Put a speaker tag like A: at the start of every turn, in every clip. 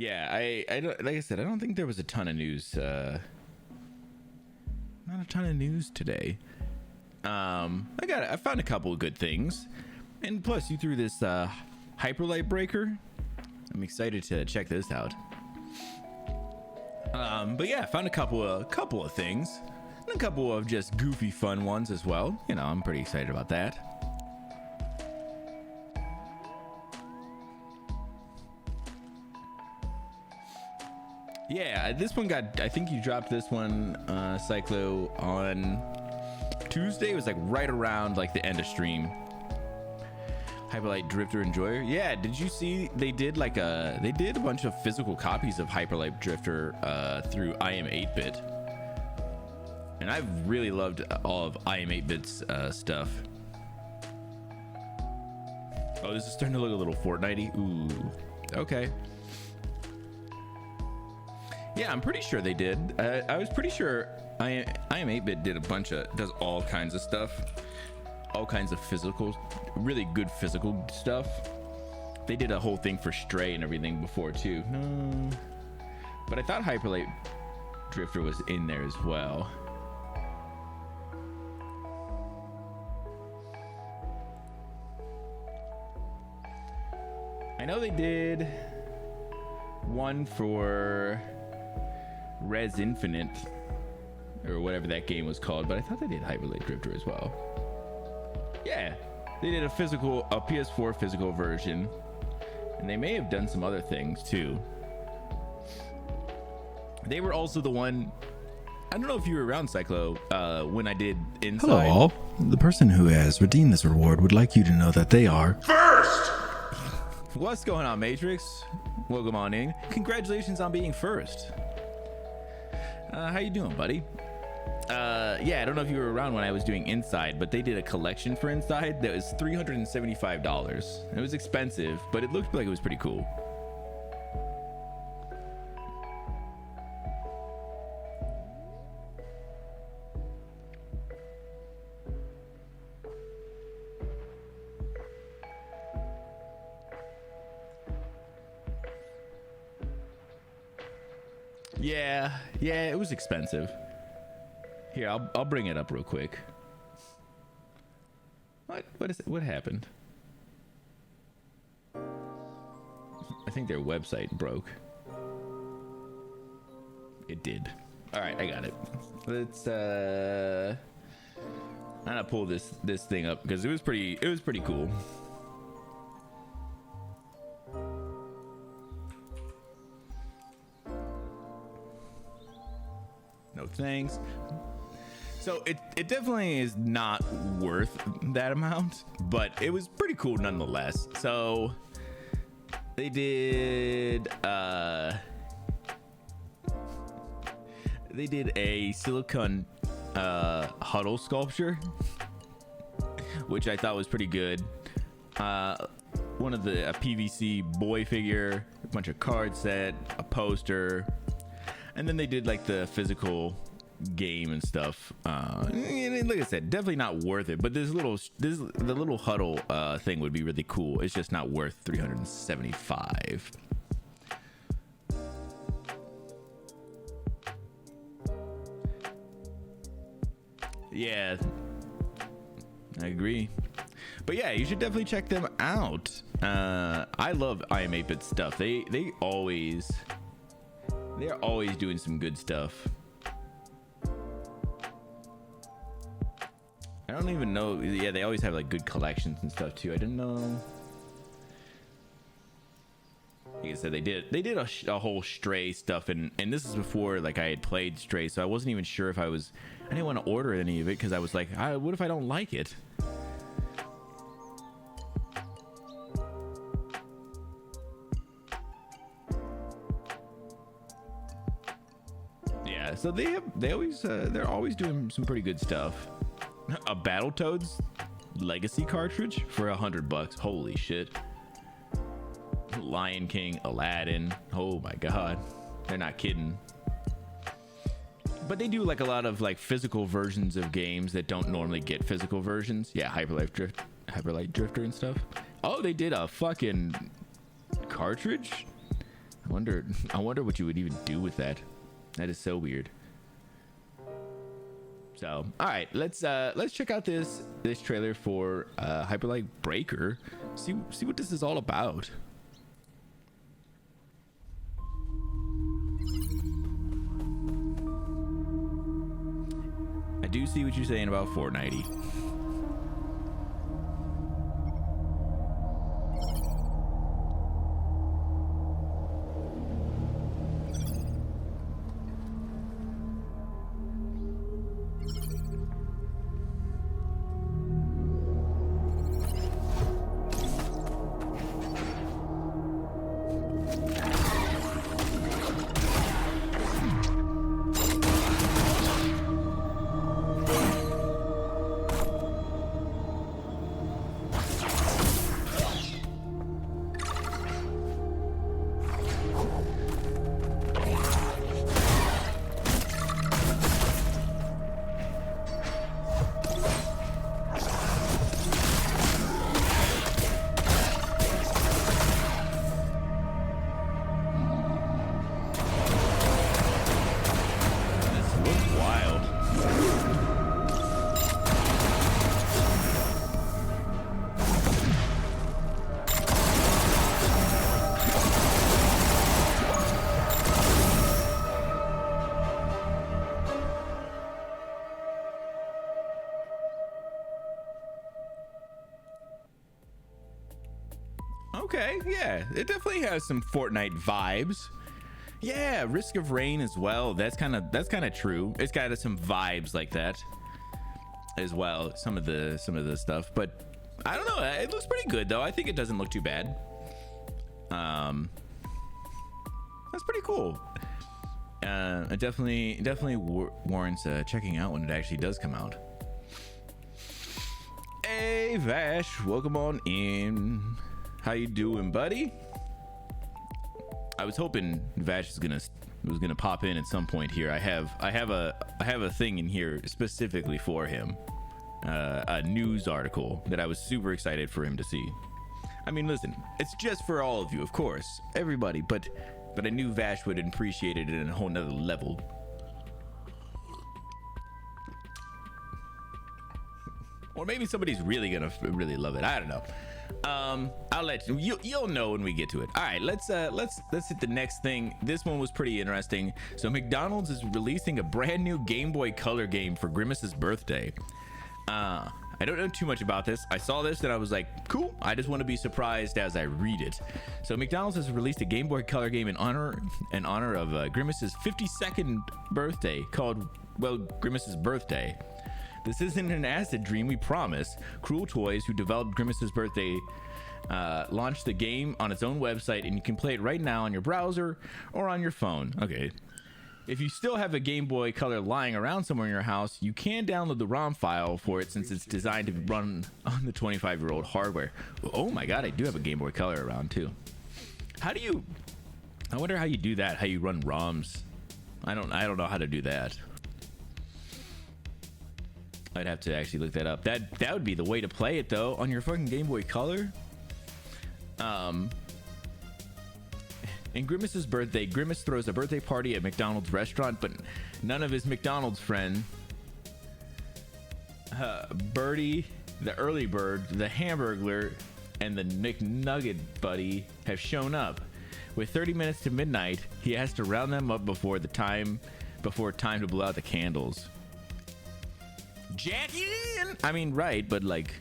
A: Yeah, I don't, like I said, I don't think there was a ton of news. Not a ton of news today. I found a couple of good things, and plus you threw this Hyperlight Breaker. I'm excited to check this out. But yeah, I found a couple of things, and a couple of just goofy fun ones as well. You know, I'm pretty excited about that. Yeah, this one got, I think you dropped this one, Cyclo, on Tuesday. It was like right around like the end of stream. Hyperlight Drifter Enjoyer. Yeah, did you see they did they did a bunch of physical copies of Hyperlight Drifter through iam8bit. And I've really loved all of iam8bit's stuff. Oh, this is starting to look a little Fortnite-y. Ooh, okay. Yeah, I'm pretty sure they did. I was pretty sure iam8bit did does all kinds of stuff. All kinds of physical, really good physical stuff. They did a whole thing for Stray and everything before too. No, but I thought Hyperlight Drifter was in there as well. I know they did one for Res Infinite or whatever that game was called, but I thought they did Hyperlight Drifter as well. Yeah, they did a PS4 physical version, and they may have done some other things too. They were also the one, I don't know if you were around, Cyclo, when I did Inside.
B: Hello all. The person who has redeemed this reward would like you to know that they are
C: First!
A: What's going on, Matrix? Welcome on in. Congratulations on being first. How you doing, buddy? Yeah, I don't know if you were around when I was doing Inside, but they did a collection for Inside that was $375. It was expensive, but it looked like it was pretty cool. Yeah, it was expensive. Here, I'll bring it up real quick. What is it? What happened? I think their website broke. It did. All right, I got it. Let's I'm gonna pull this thing up because it was pretty cool. No thanks. So it definitely is not worth that amount, but it was pretty cool nonetheless. So they did a silicone huddle sculpture, which I thought was pretty good. One of a PVC boy figure, a bunch of card set, a poster, and then they did like the physical game and stuff. And like I said, definitely not worth it, but the little huddle thing would be really cool. It's just not worth $375. Yeah, I agree. But yeah, you should definitely check them out. I love iam8bit stuff. They're always doing some good stuff. I don't even know. Yeah, they always have like good collections and stuff too. I didn't know. Like I said, they did a whole Stray stuff, and this is before like I had played Stray, so I wasn't even sure if I didn't want to order any of it because I was like, what if I don't like it? Yeah, so they're always doing some pretty good stuff. A Battletoads Legacy cartridge for $100. Holy shit. Lion King, Aladdin. Oh my god, they're not kidding. But they do like a lot of like physical versions of games that don't normally get physical versions. Yeah, Hyperlight Drifter and stuff. Oh, they did a fucking cartridge. I wonder what you would even do with that. That is so weird. So, all right, let's check out this trailer for Hyper Light Breaker. See what this is all about. I do see what you're saying about Fortnite. Okay, yeah, it definitely has some Fortnite vibes. Yeah, Risk of Rain as well. That's kind of true. It's got some vibes like that as well. Some of the stuff, but I don't know. It looks pretty good though. I think it doesn't look too bad. That's pretty cool. It definitely warrants checking out when it actually does come out. Hey Vash, welcome on in. How you doing, buddy? I was hoping Vash was gonna pop in at some point here. I have a thing in here specifically for him, a news article that I was super excited for him to see. I mean, listen, it's just for all of you, of course, everybody, but I knew Vash would appreciate it at a whole nother level. Or maybe somebody's really gonna love it. I don't know. I'll let you'll know when we get to it. All right, let's hit the next thing. This one was pretty interesting. So McDonald's is releasing a brand new Game Boy Color game for Grimace's birthday. I don't know too much about this. I saw this and I was like, cool. I just want to be surprised as I read it. So McDonald's has released a Game Boy Color game in honor of Grimace's 52nd birthday called, well, Grimace's Birthday. This isn't an acid dream, we promise. Cruel Toys, who developed Grimace's Birthday, launched the game on its own website, and you can play it right now on your browser or on your phone. Okay. If you still have a Game Boy Color lying around somewhere in your house, you can download the ROM file for it since it's designed to run on the 25-year-old hardware. Oh my god, I do have a Game Boy Color around too. I wonder how you do that, how you run ROMs. I don't know how to do that. I'd have to actually look that up. That would be the way to play it though, on your fucking Game Boy Color. In Grimace's birthday, Grimace throws a birthday party at McDonald's restaurant, but none of his McDonald's friend, Birdie, the early bird, the Hamburglar, and the McNugget buddy have shown up. With 30 minutes to midnight, he has to round them up before time to blow out the candles. Jack in. I mean, right, but like,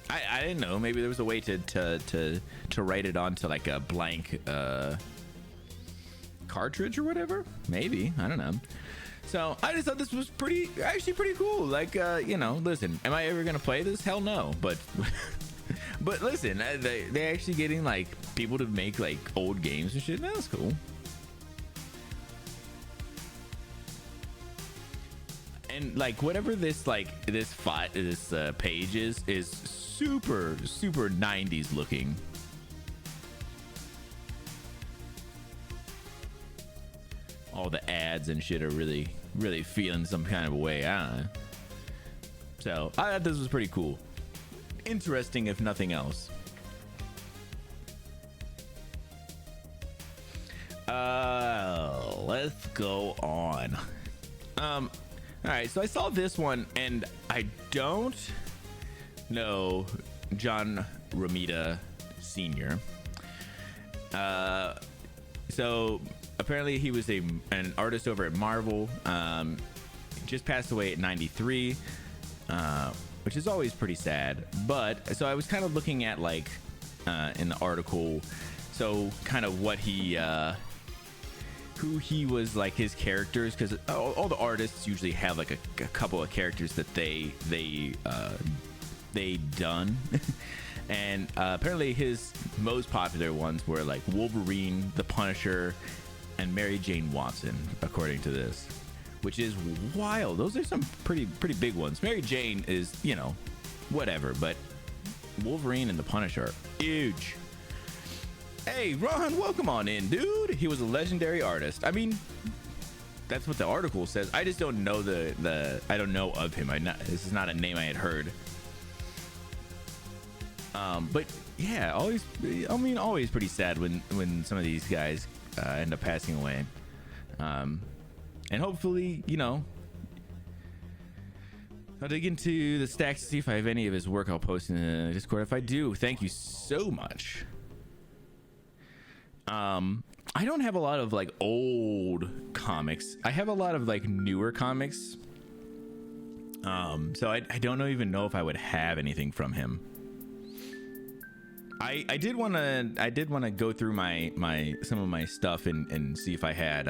A: I didn't know. Maybe there was a way to write it onto like a blank cartridge or whatever. Maybe, I don't know. So I just thought this was actually pretty cool. Like, listen, am I ever gonna play this? Hell no. But but listen, they're actually getting like people to make like old games and shit. That's cool. And like whatever this page is super 90s looking. All the ads and shit are really feeling some kind of a way. I don't know. So I thought this was pretty cool, interesting if nothing else. Let's go on. All right, so I saw this one, and I don't know John Romita Sr. So apparently he was an artist over at Marvel. Just passed away at 93, which is always pretty sad. But so I was kind of looking at like in the article, so kind of what he who he was, like his characters, because all the artists usually have like a couple of characters that they done. And apparently his most popular ones were like Wolverine, the Punisher, and Mary Jane Watson, according to this, which is wild. Those are some pretty big ones. Mary Jane is, you know, whatever, but Wolverine and the Punisher are huge. Hey, Ron, welcome on in, dude. He was a legendary artist. I mean, that's what the article says. I just don't know I don't know of him. This is not a name I had heard. But yeah, always pretty sad when some of these guys end up passing away. And hopefully, you know, I'll dig into the stacks to see if I have any of his work. I'll post in the Discord. If I do, thank you so much. I don't have a lot of like old comics. I have a lot of like newer comics. So I don't even know if I would have anything from him. I did want to go through my some of my stuff and see if I had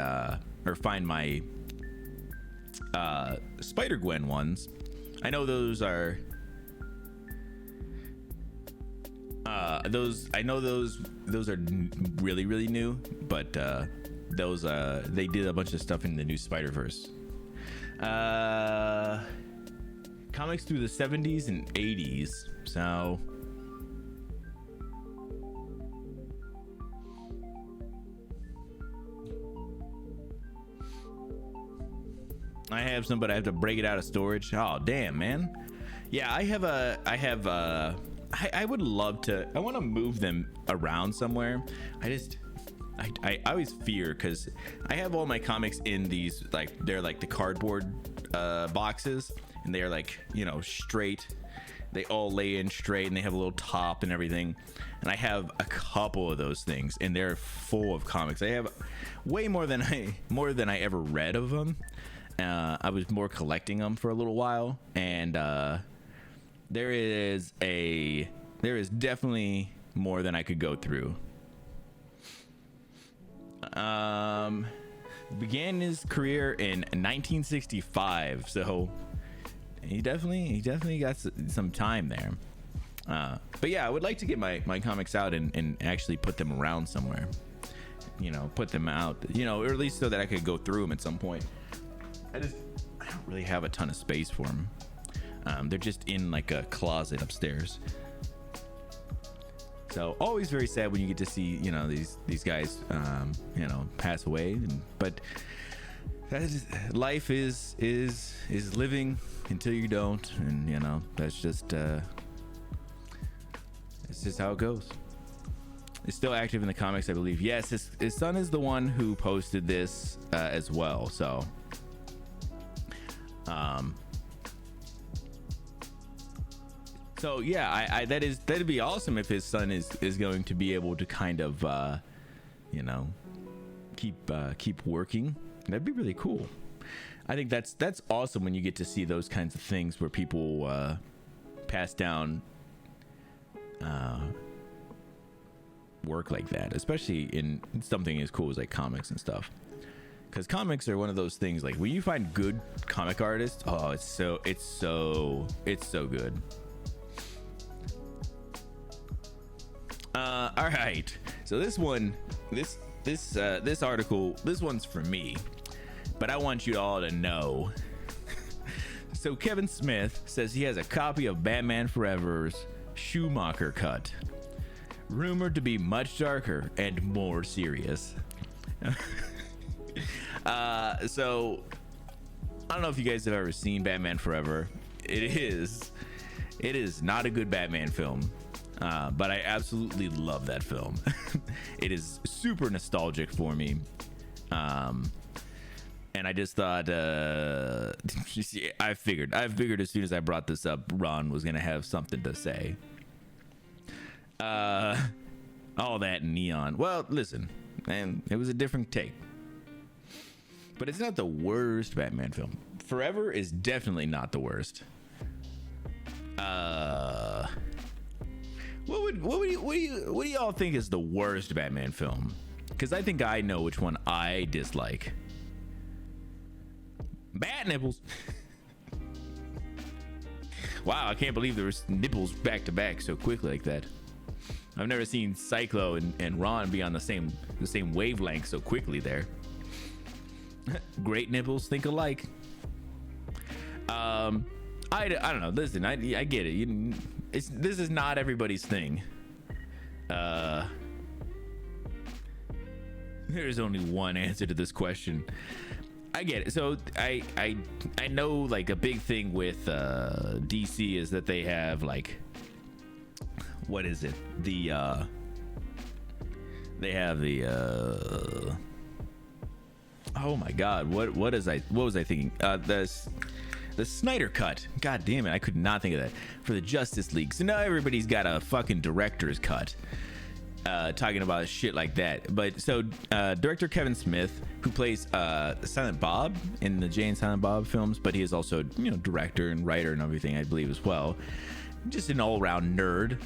A: or find my Spider-Gwen ones. I know those are those are really new, but those they did a bunch of stuff in the new Spider-Verse. Comics through the 70s and 80s. So I have some, but I have to break it out of storage. Oh, damn, man. Yeah, I would love to. I want to move them around somewhere. I always fear, because I have all my comics in these, like, they're like the cardboard boxes, and they're like, you know, straight. They all lay in straight, and they have a little top and everything. And I have a couple of those things, and they're full of comics. I have way more than I ever read of them. I was more collecting them for a little while, and there is definitely more than I could go through. Began his career in 1965, so he definitely got some time there. But yeah, I would like to get my comics out and actually put them around somewhere. You know, put them out, you know, or at least so that I could go through them at some point. I don't really have a ton of space for them. They're just in like a closet upstairs. So always very sad when you get to see, you know, these guys, you know, pass away. But that is, life is living until you don't, and you know, that's just it's just how it goes. It's still active in the comics, I believe. Yes, his son is the one who posted this as well. So yeah, that'd be awesome if his son is going to be able to kind of you know, keep working. That'd be really cool. I think that's awesome when you get to see those kinds of things where people pass down work like that, especially in something as cool as like comics and stuff. Because comics are one of those things, like when you find good comic artists, oh, it's so good. All right, so this article, this one's for me, but I want you all to know. So Kevin Smith says he has a copy of Batman Forever's Schumacher cut, rumored to be much darker and more serious. So I don't know if you guys have ever seen Batman Forever. It is not a good Batman film, but I absolutely love that film. it is super nostalgic for me. And I just thought, I figured as soon as I brought this up, Ron was gonna have something to say. All that neon. Well, listen, man, it was a different take, but it's not the worst Batman film. Forever is definitely not the worst. What do y'all think is the worst Batman film? Because I think I know which one I dislike. Bat nipples. Wow, I can't believe there was nipples back to back so quickly like that. I've never seen Cyclo and Ron be on the same wavelength so quickly there. Great nipples think alike. I don't know. Listen, I get it. This is not everybody's thing. There's only one answer to this question. I get it. So I know like a big thing with DC is that they have like, what is it? They have the oh my god, what was I thinking? The Snyder Cut. God damn it, I could not think of that. For the Justice League. So now everybody's got a fucking director's cut. Talking about shit like that. But so director Kevin Smith, who plays Silent Bob in the Jay and Silent Bob films, but he is also, director and writer and everything, I believe, as well. Just an all-around nerd,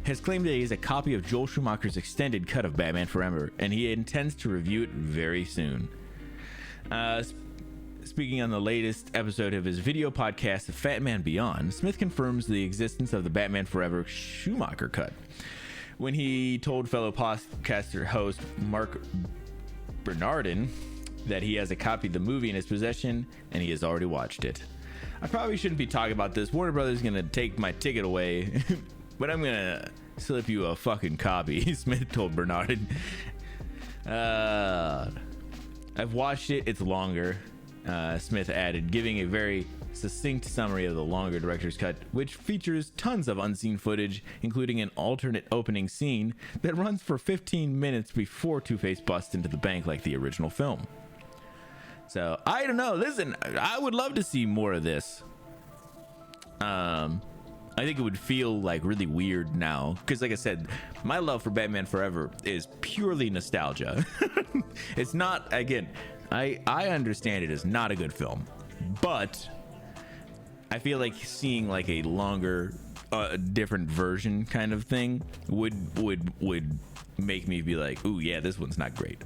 A: has claimed that he has a copy of Joel Schumacher's extended cut of Batman Forever, and he intends to review it very soon. Speaking on the latest episode of his video podcast, The Fat Man Beyond, Smith confirms the existence of the Batman Forever Schumacher cut when he told fellow podcaster host Mark Bernardin that he has a copy of the movie in his possession and he has already watched it. I probably shouldn't be talking about this. Warner Brothers is gonna take my ticket away, but I'm gonna slip you a fucking copy, Smith told Bernardin. I've watched it. It's longer. Smith added, giving a very succinct summary of the longer director's cut, which features tons of unseen footage, including an alternate opening scene that runs for 15 minutes before Two-Face busts into the bank like the original film. So, I don't know. Listen, I would love to see more of this. I think it would feel like really weird now, because like I said, my love for Batman Forever is purely nostalgia. It's not, again, I understand it is not a good film, but I feel like seeing like a longer, different version kind of thing would make me be like, ooh yeah, this one's not great.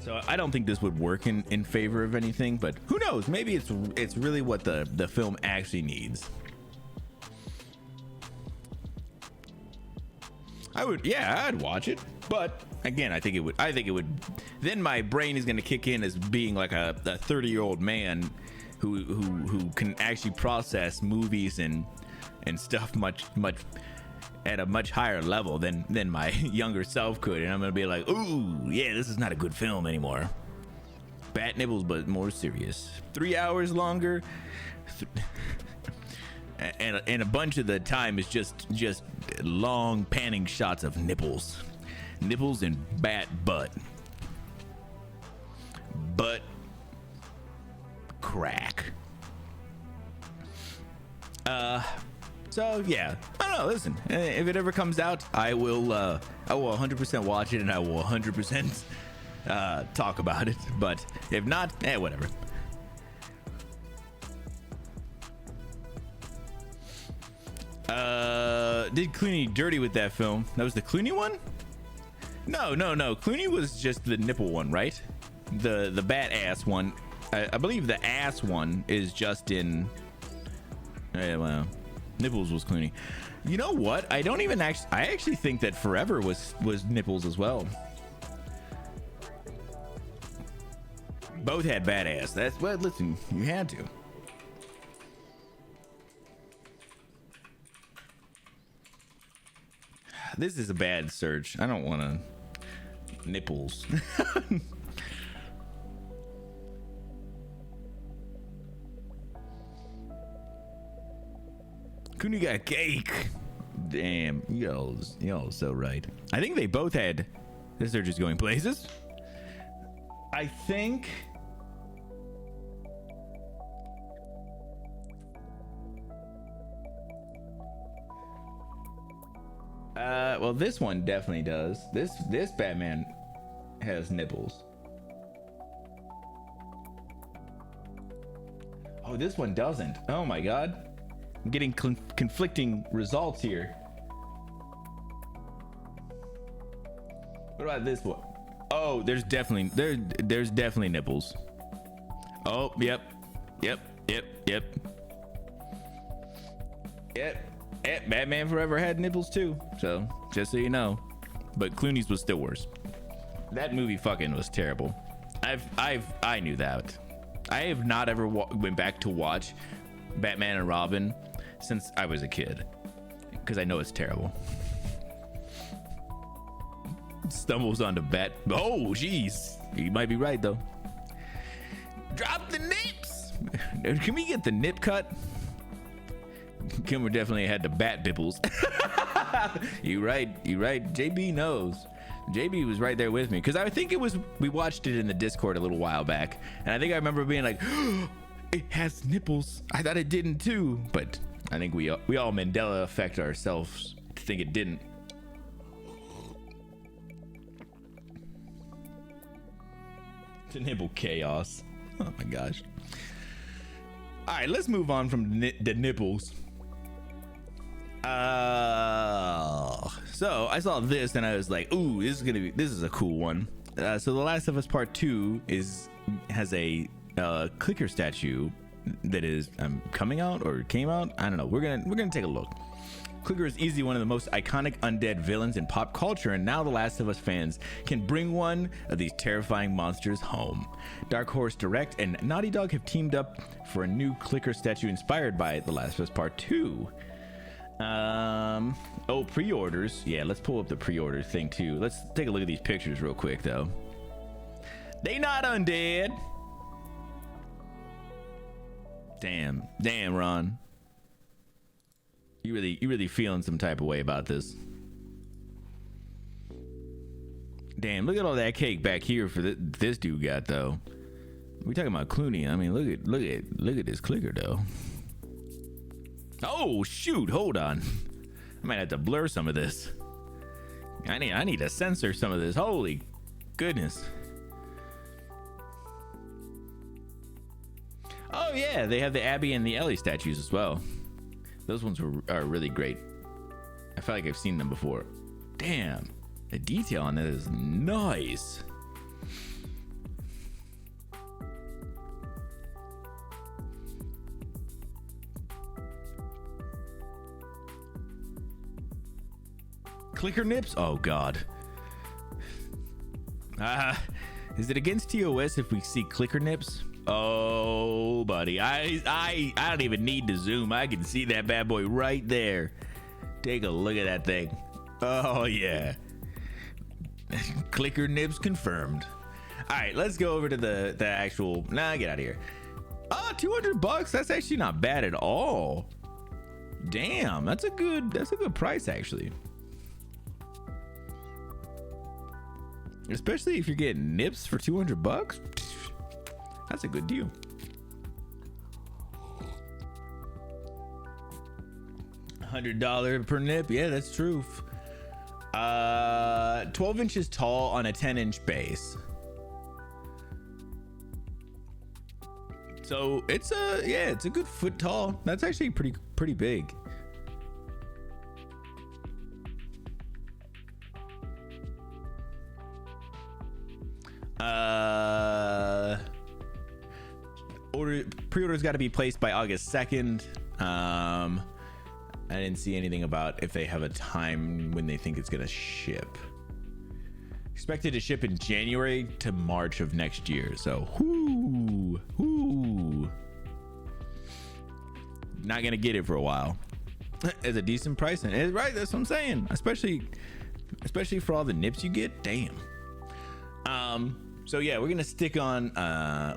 A: So I don't think this would work in favor of anything, but who knows? Maybe it's really what the film actually needs. I'd watch it, but again, I think it would. Then my brain is going to kick in as being like a 30-year-old man who can actually process movies and stuff much at a much higher level than my younger self could, and I'm gonna be like, ooh yeah, this is not a good film anymore. Bat nipples, but more serious. 3 hours longer, and a bunch of the time is just long panning shots of nipples and bat butt crack. So yeah, I don't know. Listen, if it ever comes out, I will 100% watch it, and I will 100% talk about it. But if not, whatever. Did Clooney dirty with that film? That was the Clooney one? No. Clooney was just the nipple one, right? The bat ass one. I believe the ass one is just in. Well, nipples was Clooney. You know what? I actually think that Forever was nipples as well. Both had badass. That's what. Listen, you had to. This is a bad search. I don't want to. Nipples. Clooney got cake. damn, y'all so right. I think they both had. They're just going places. I think. Well, this one definitely does. This Batman has nipples. Oh, this one doesn't. Oh my god. I'm getting conflicting results here. What about this one? Oh, there's definitely nipples. Oh, yep. Batman Forever had nipples too. So, just so you know. But Clooney's was still worse. That movie fucking was terrible. I knew that. I have not ever went back to watch Batman and Robin since I was a kid, because I know it's terrible. Stumbles onto Bat. Oh, jeez. You might be right though. Drop the nips. Can we get the nip cut? Kimber definitely had the bat dipples. You right. JB knows. JB was right there with me, because I think we watched it in the Discord a little while back, and I think I remember being like, oh, it has nipples. I thought it didn't too, but I think we all Mandela effect ourselves to think it didn't. To nibble chaos. Oh my gosh. All right, let's move on from the nipples. So I saw this and I was like, ooh, this is a cool one. So The Last of Us Part 2 has a clicker statue that is coming out or came out. I don't know. We're gonna take a look. Clicker is easily one of the most iconic undead villains in pop culture, and now The Last of Us fans can bring one of these terrifying monsters home. Dark Horse Direct and Naughty Dog have teamed up for a new clicker statue inspired by The Last of Us Part 2. Pre-orders. Yeah, let's pull up the pre-order thing too. Let's take a look at these pictures real quick though. They not undead. Damn, Ron. You really feeling some type of way about this. Damn, look at all that cake back here for this dude got though. We talking about Clooney. I mean, look at this clicker though. Oh shoot, hold on. I might have to blur some of this. I need to censor some of this. Holy goodness. Oh yeah, they have the Abby and the Ellie statues as well. Those ones are really great. I feel like I've seen them before. Damn, the detail on that is nice. Clicker nips? Oh god. Is it against TOS if we see clicker nips? Oh buddy, I don't even need to zoom. I can see that bad boy right there. Take a look at that thing. Oh yeah. Clicker nips confirmed. All right, let's go over to the actual. Nah, get out of here. Oh, $200. That's actually not bad at all. Damn, that's a good price actually. Especially if you're getting nips for $200. That's a good deal. $100 per nip. Yeah, that's true. 12 inches tall on a 10-inch base. So it's a good foot tall. That's actually pretty big. Pre-order's got to be placed by August 2nd. I didn't see anything about if they have a time when they think it's gonna ship. Expected to ship in January to March of next year. So, not gonna get it for a while. It's a decent price, and it's right. That's what I'm saying. Especially for all the nips you get. Damn. So yeah, we're gonna stick on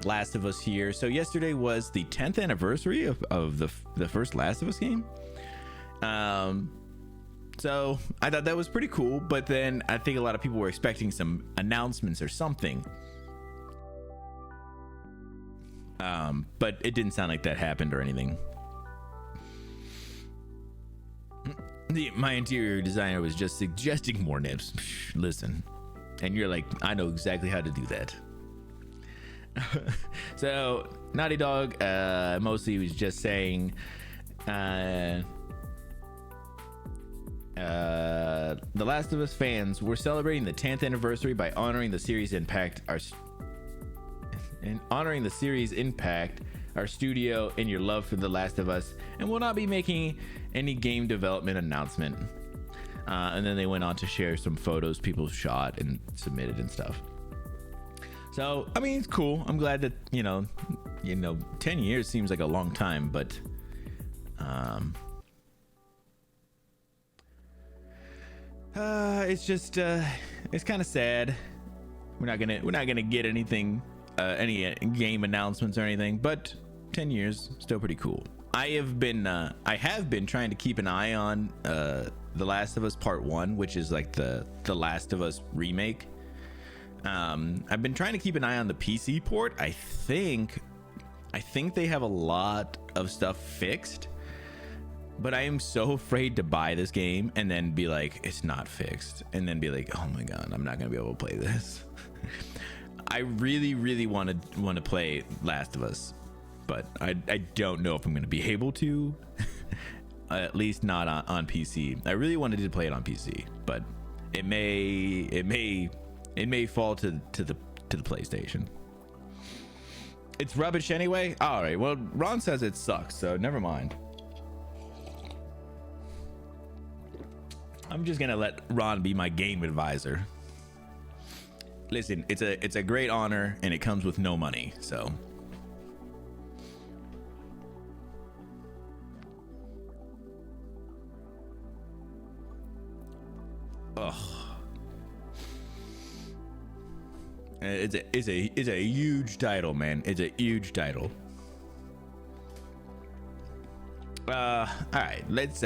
A: Last of Us here. So yesterday was the 10th anniversary of the first Last of Us game. So I thought that was pretty cool, but then I think a lot of people were expecting some announcements or something. But it didn't sound like that happened or anything. My interior designer was just suggesting more nips. Listen, and you're like, I know exactly how to do that. So Naughty Dog mostly was just saying The Last of Us fans, we're celebrating the 10th anniversary by honoring the series impact our studio and your love for The Last of Us, and will not be making any game development announcement. And then they went on to share some photos people shot and submitted and stuff. So I mean, it's cool. I'm glad that you know 10 years seems like a long time, but it's just it's kind of sad. We're not gonna get anything, any game announcements or anything, but 10 years still pretty cool. I have been trying to keep an eye on The Last of Us Part 1, which is like the Last of Us remake. I've been trying to keep an eye on the PC port. I think they have a lot of stuff fixed, but I am so afraid to buy this game and then be like, it's not fixed, and then be like, oh my god, I'm not gonna be able to play this. I really want to play Last of Us, but I don't know if I'm gonna be able to. At least not on PC. I really wanted to play it on PC, but it may fall to the PlayStation. It's rubbish anyway. All right. Well, Ron says it sucks, so never mind. I'm just gonna let Ron be my game advisor. Listen, it's a great honor, and it comes with no money, so. Ugh. It's a huge title, man. It's a huge title. All right, let's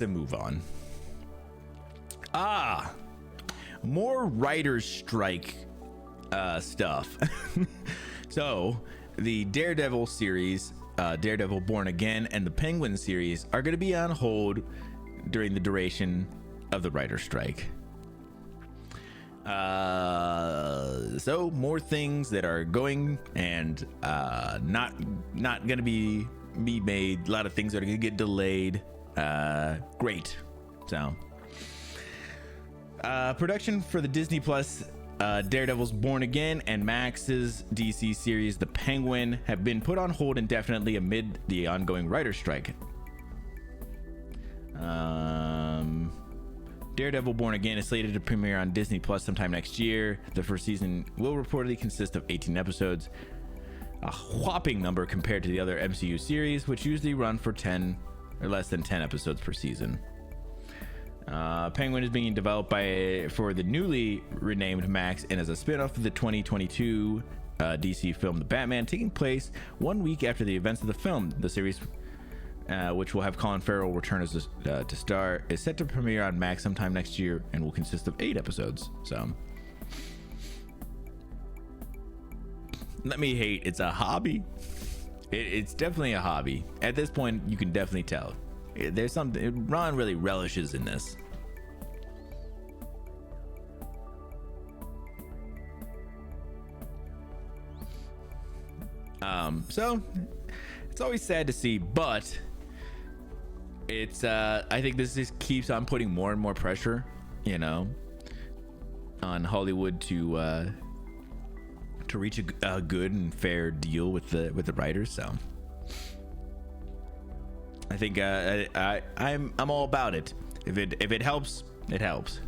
A: move on. More writer's strike stuff. So the Daredevil series, Daredevil Born Again, and the Penguin series are going to be on hold during the duration of the writer's strike. So more things that are going and not going to be made. A lot of things that are going to get delayed. Great. So production for the Disney Plus Daredevil's Born Again and Max's DC series The Penguin have been put on hold indefinitely amid the ongoing writer's strike. Daredevil Born Again is slated to premiere on Disney Plus sometime next year. The first season will reportedly consist of 18 episodes, a whopping number compared to the other MCU series, which usually run for 10 or less than 10 episodes per season. Penguin is being developed for the newly renamed Max and as a spin-off of the 2022 DC film The Batman, taking place 1 week after the events of the film. The series, which will have Colin Farrell return as to star, is set to premiere on Max sometime next year and will consist of 8 episodes. So let me hate, it's a hobby. It's definitely a hobby. At this point, you can definitely tell. There's something Ron really relishes in this. So it's always sad to see, but it's I think this just keeps on putting more and more pressure, on Hollywood to reach a good and fair deal with the writers. So I think I'm all about it. If it helps, it helps.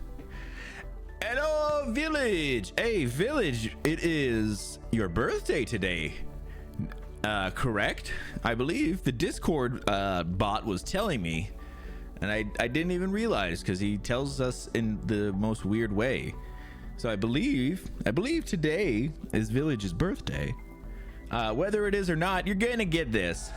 A: Hello, Village. Hey, Village, it is your birthday today. Correct? I believe the Discord bot was telling me, and I didn't even realize because he tells us in the most weird way. So I believe today is Village's birthday. Whether it is or not, you're gonna get this.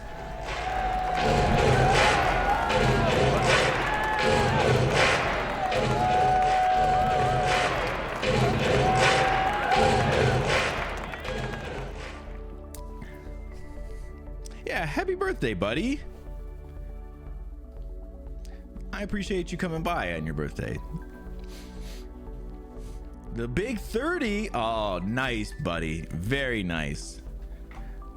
A: Yeah, happy birthday, buddy. I appreciate you coming by on your birthday. The big 30. Oh, nice, buddy. Very nice.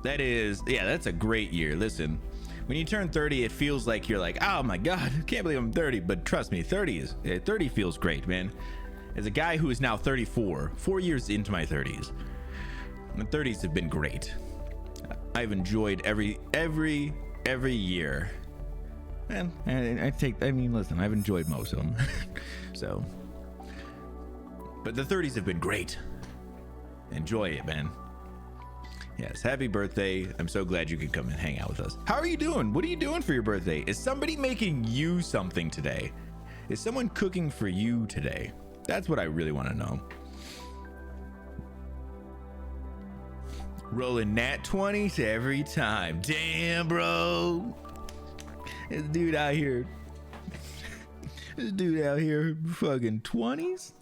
A: That is, yeah, that's a great year. Listen, when you turn 30, it feels like you're like, oh my God, I can't believe I'm 30. But trust me, 30 feels great, man. As a guy who is now 34, 4 years into my 30s, my 30s have been great. I've enjoyed every year. And I mean, listen, I've enjoyed most of them. So, but the 30s have been great. Enjoy it, man. Yes, happy birthday. I'm so glad you could come and hang out with us. How are you doing? What are you doing for your birthday? Is somebody making you something today? Is someone cooking for you today? That's what I really want to know. Rolling nat 20s every time. Damn, bro. This dude out here fucking 20s.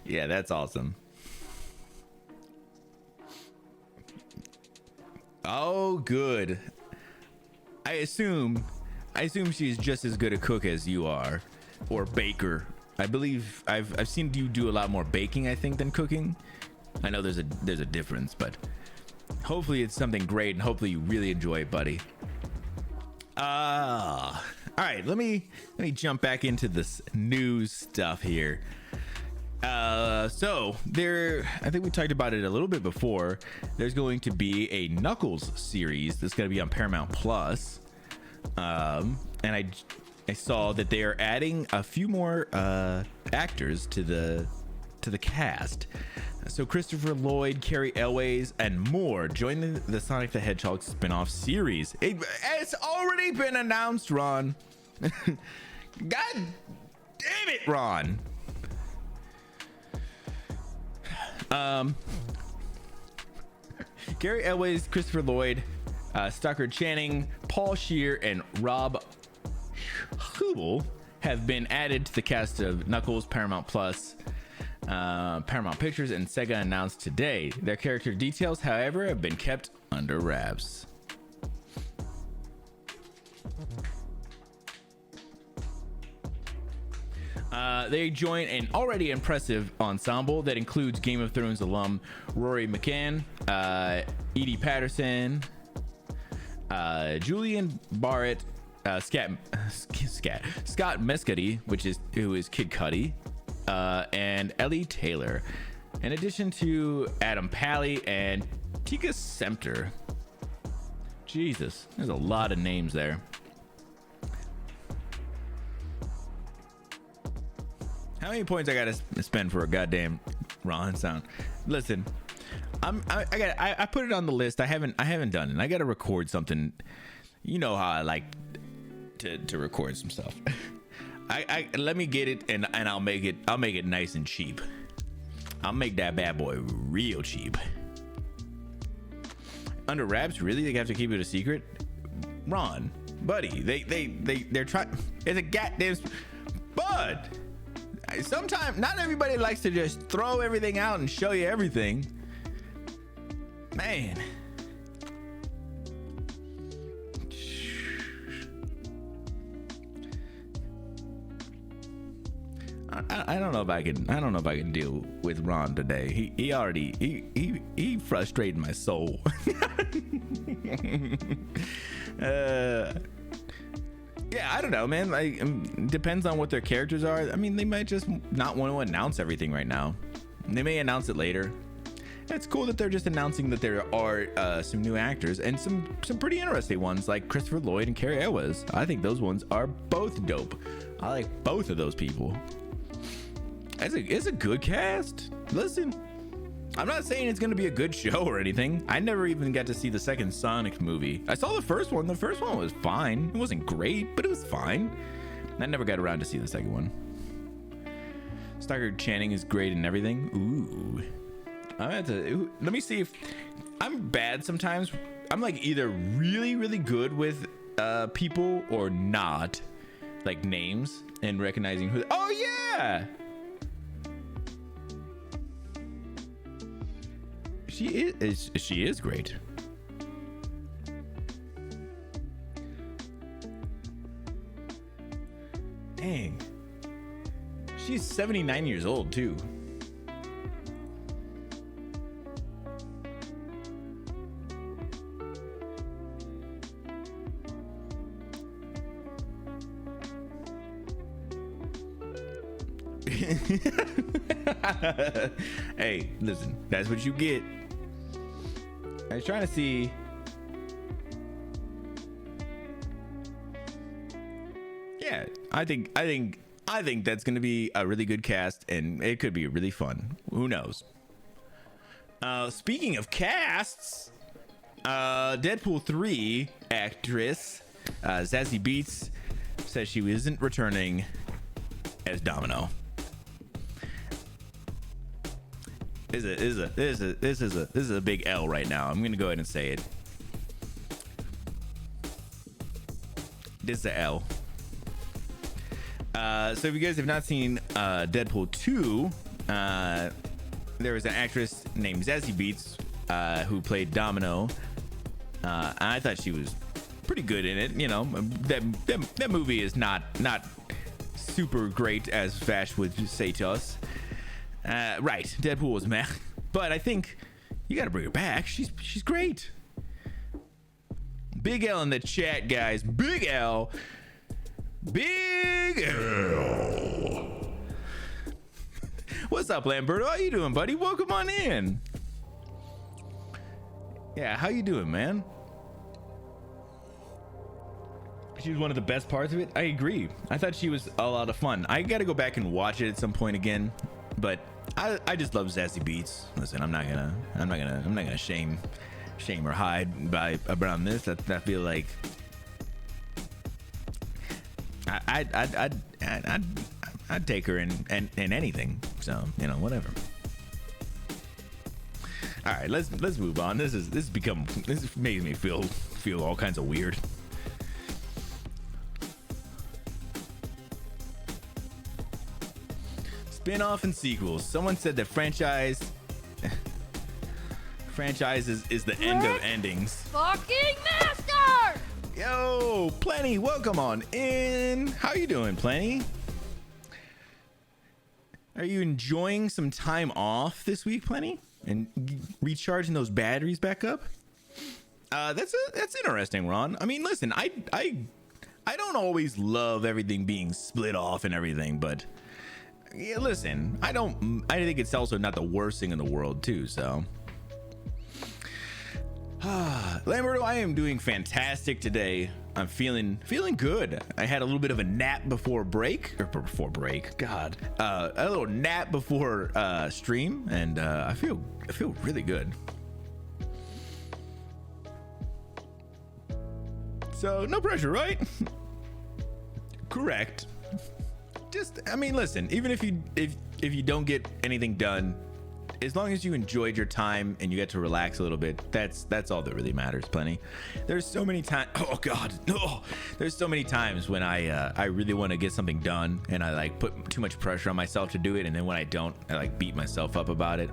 A: Yeah, that's awesome. Oh, good. I assume she's just as good a cook as you are, or baker. I believe I've seen you do a lot more baking, I think, than cooking. I know there's a difference, but hopefully it's something great, and hopefully you really enjoy it, buddy. All right, let me jump back into this news stuff here. So I think we talked about it a little bit before. There's going to be a Knuckles series that's going to be on Paramount Plus. And I saw that they are adding a few more actors to the cast. So Christopher Lloyd, Carrie Elways, and more join the Sonic the Hedgehog spin-off series. It's already been announced, Ron. God damn it, Ron. Gary Elways, Christopher Lloyd, Stockard Channing, Paul Scheer, and Rob Hubel have been added to the cast of Knuckles. Paramount Plus, Paramount Pictures, and Sega announced today. Their character details, however, have been kept under wraps. They join an already impressive ensemble that includes Game of Thrones alum Rory McCann, Edie Patterson, Julian Barrett, Scott Mescudi, who is Kid Cudi, and Ellie Taylor, in addition to Adam Pally and Tika Sumpter. Jesus, there's a lot of names there. How many points I gotta spend for a goddamn Ron sound? Listen, I put it on the list. I haven't done it. I gotta record something. You know how I like to record some stuff. I let me get it and I'll make it nice and cheap. I'll make that bad boy real cheap. Under wraps, really? They have to keep it a secret? Ron, buddy, they're trying. It's a goddamn bud. Sometimes not everybody likes to just throw everything out and show you everything, man. I don't know if I can deal with Ron today. He frustrated my soul. Yeah, I don't know, man. Depends on what their characters are. I mean, they might just not want to announce everything right now. They may announce it later. It's cool that they're just announcing that there are some new actors and some pretty interesting ones like Christopher Lloyd and Carrie Elways. I think those ones are both dope. I like both of those people. It's a good cast. Listen, I'm not saying it's going to be a good show or anything. I never even got to see the second Sonic movie. I saw the first one. The first one was fine. It wasn't great, but it was fine. I never got around to see the second one. Stockard Channing is great and everything. Ooh. I have to let me see if I'm bad sometimes. I'm like either really really good with people or not, like names and recognizing who. Oh yeah, she is great. Dang, she's 79 years old too. Hey, listen, that's what you get. I was trying to see. Yeah, I think that's going to be a really good cast, and it could be really fun. Who knows? Speaking of casts, Deadpool 3 actress Zazie Beetz says she isn't returning as Domino. This is a big L right now. I'm gonna go ahead and say it. This is a L. So if you guys have not seen Deadpool 2, there was an actress named Zazie Beetz who played Domino. I thought she was pretty good in it. You know, that movie is not super great as Vash would say to us. Right, Deadpool was meh, but I think you got to bring her back. She's great. Big L in the chat, guys. Big L. Big L. What's up, Lamberto? How you doing, buddy? Welcome on in. Yeah, how you doing, man? She was one of the best parts of it. I agree. I thought she was a lot of fun. I got to go back and watch it at some point again, but I just love Zazie Beetz. Listen, I'm not gonna shame or hide by around this. I feel like I'd take her in anything. So, you know, whatever. All right, let's move on. This makes me feel all kinds of weird. Spin-off and sequels. Someone said that franchise is the end of endings.
C: Fucking master!
A: Yo, Plenty, welcome on in. How you doing, Plenty? Are you enjoying some time off this week, Plenty? And recharging those batteries back up? That's interesting, Ron. I mean, listen, I don't always love everything being split off and everything, but yeah, listen, I think it's also not the worst thing in the world too, so. Lamberto, I am doing fantastic today. I'm feeling good. I had a little bit of a nap before break. God, a little nap before stream, and I feel really good. So no pressure, right? Correct. I mean, listen, even if you don't get anything done, as long as you enjoyed your time and you get to relax a little bit, that's all that really matters. Plenty. There's so many times. Oh God, no. There's so many times when I really want to get something done and I like put too much pressure on myself to do it, and then when I don't, I like beat myself up about it,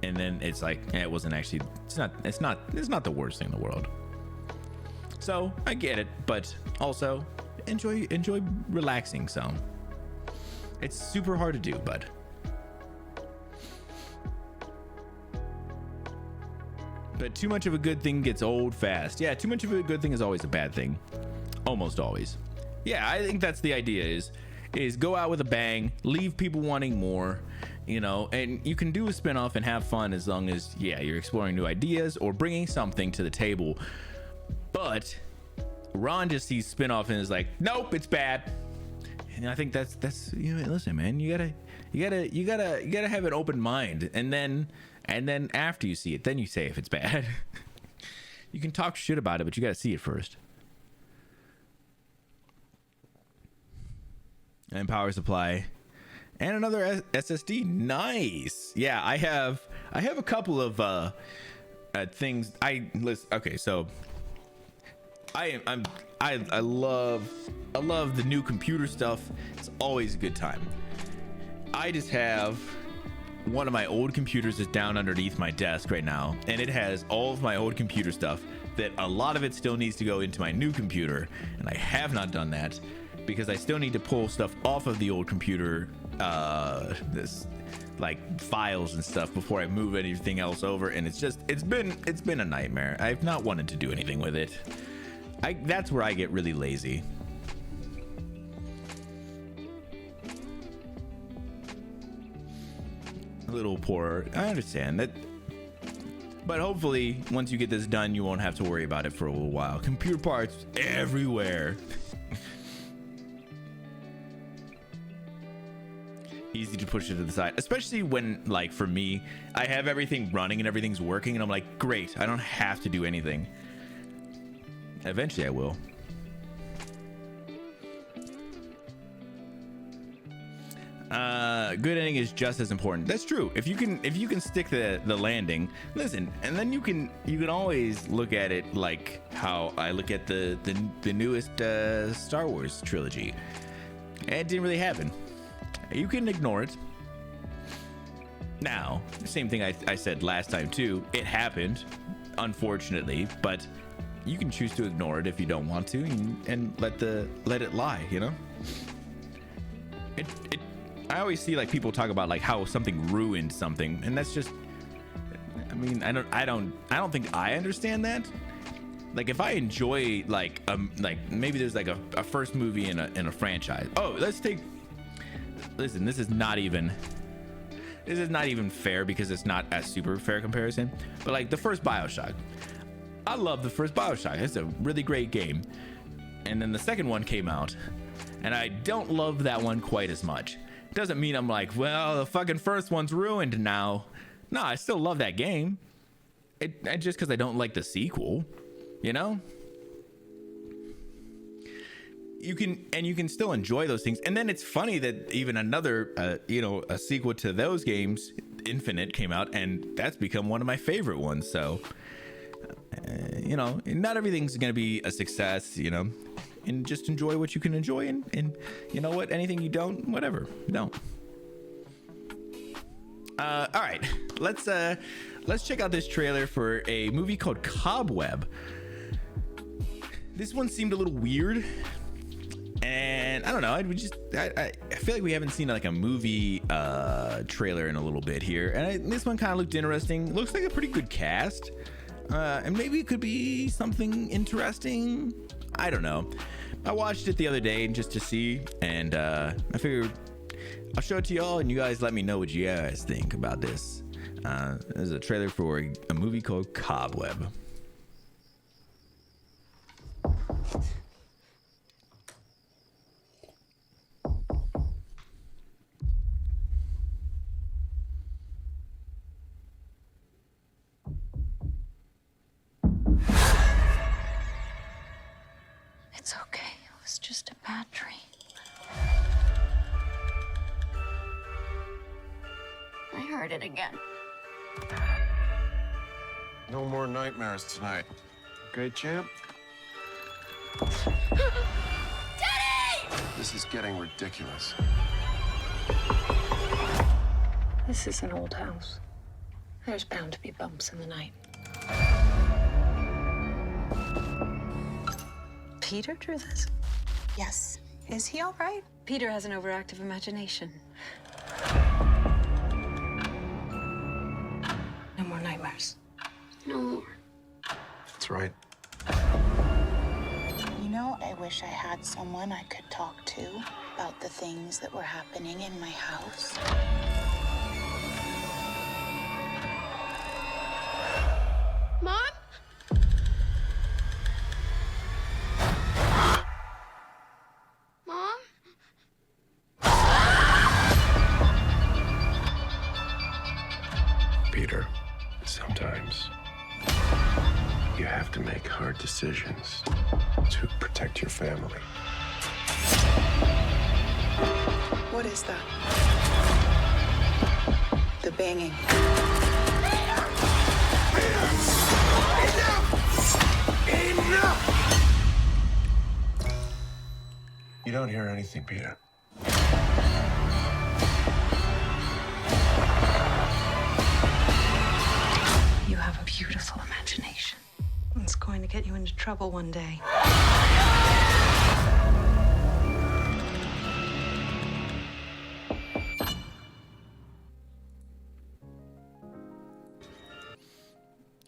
A: and then it's like it wasn't actually. It's not the worst thing in the world. So I get it, but also enjoy relaxing. So. It's super hard to do, bud. But too much of a good thing gets old fast. Yeah, too much of a good thing is always a bad thing. Almost always. Yeah, I think that's the idea is go out with a bang, leave people wanting more, you know, and you can do a spinoff and have fun as long as, yeah, you're exploring new ideas or bringing something to the table. But Ron just sees spinoff and is like, nope, it's bad. And I think that's you know, listen, man, you gotta have an open mind, and then after you see it, then you say if it's bad. You can talk shit about it, but you gotta see it first. And Power Supply And another SSD. Nice. Yeah, I have a couple of things. Okay, so I love the new computer stuff. It's always a good time. I just have one of my old computers is down underneath my desk right now, and it has all of my old computer stuff that a lot of it still needs to go into my new computer, and I have not done that because I still need to pull stuff off of the old computer, this like files and stuff, before I move anything else over, and it's been a nightmare. I've not wanted to do anything with it. That's where I get really lazy. A little poorer. I understand that, but hopefully once you get this done, you won't have to worry about it for a little while. Computer parts everywhere. Easy to push it to the side, especially when, like, for me, I have everything running and everything's working, and I'm like, great, I don't have to do anything. Eventually I will. Good ending is just as important. That's true. If you can stick the landing, listen, and then you can always look at it like how I look at the newest Star Wars trilogy. It didn't really happen. You can ignore it. Now, same thing I said last time too. It happened, unfortunately, but you can choose to ignore it if you don't want to, and let it lie. You know. I always see like people talk about like how something ruined something, and that's just. I mean, I don't think I understand that. Like if I enjoy like maybe there's like a first movie in a franchise. Oh, listen, this is not even fair because it's not a super fair comparison. But like the first BioShock, I love the first BioShock. It's a really great game. And then the second one came out, and I don't love that one quite as much. Doesn't mean I'm like, well, the fucking first one's ruined now. No, I still love that game. It just because I don't like the sequel, you know. You can still enjoy those things, and then it's funny that even another, a sequel to those games, Infinite, came out, and that's become one of my favorite ones. So, not everything's gonna be a success, and just enjoy what you can enjoy, and you know what, anything you don't, whatever, don't. All right, let's check out this trailer for a movie called Cobweb. This one seemed a little weird. And I don't know, I feel like we haven't seen like a movie trailer in a little bit here, and this one kind of looked interesting. Looks like a pretty good cast, and maybe it could be something interesting. I don't know. I watched it the other day just to see, and I figured I'll show it to y'all, and you guys let me know what you guys think about this. There's a trailer for a movie called Cobweb.
C: It's okay. It was just a bad dream. I heard it again.
D: No more nightmares tonight. Okay, champ?
C: Daddy!
D: This is getting ridiculous.
E: This is an old house. There's bound to be bumps in the night. Peter drew this?
F: Yes. Is he all right?
E: Peter has an overactive imagination. No more nightmares.
C: No more.
D: That's right.
F: I wish I had someone I could talk to about the things that were happening in my house.
C: Mom? Mom?
D: Peter, sometimes you have to make hard decisions to protect your family.
F: What is that? The banging.
D: You don't hear anything, Peter.
E: You have a beautiful imagination. It's going to get you into trouble one day.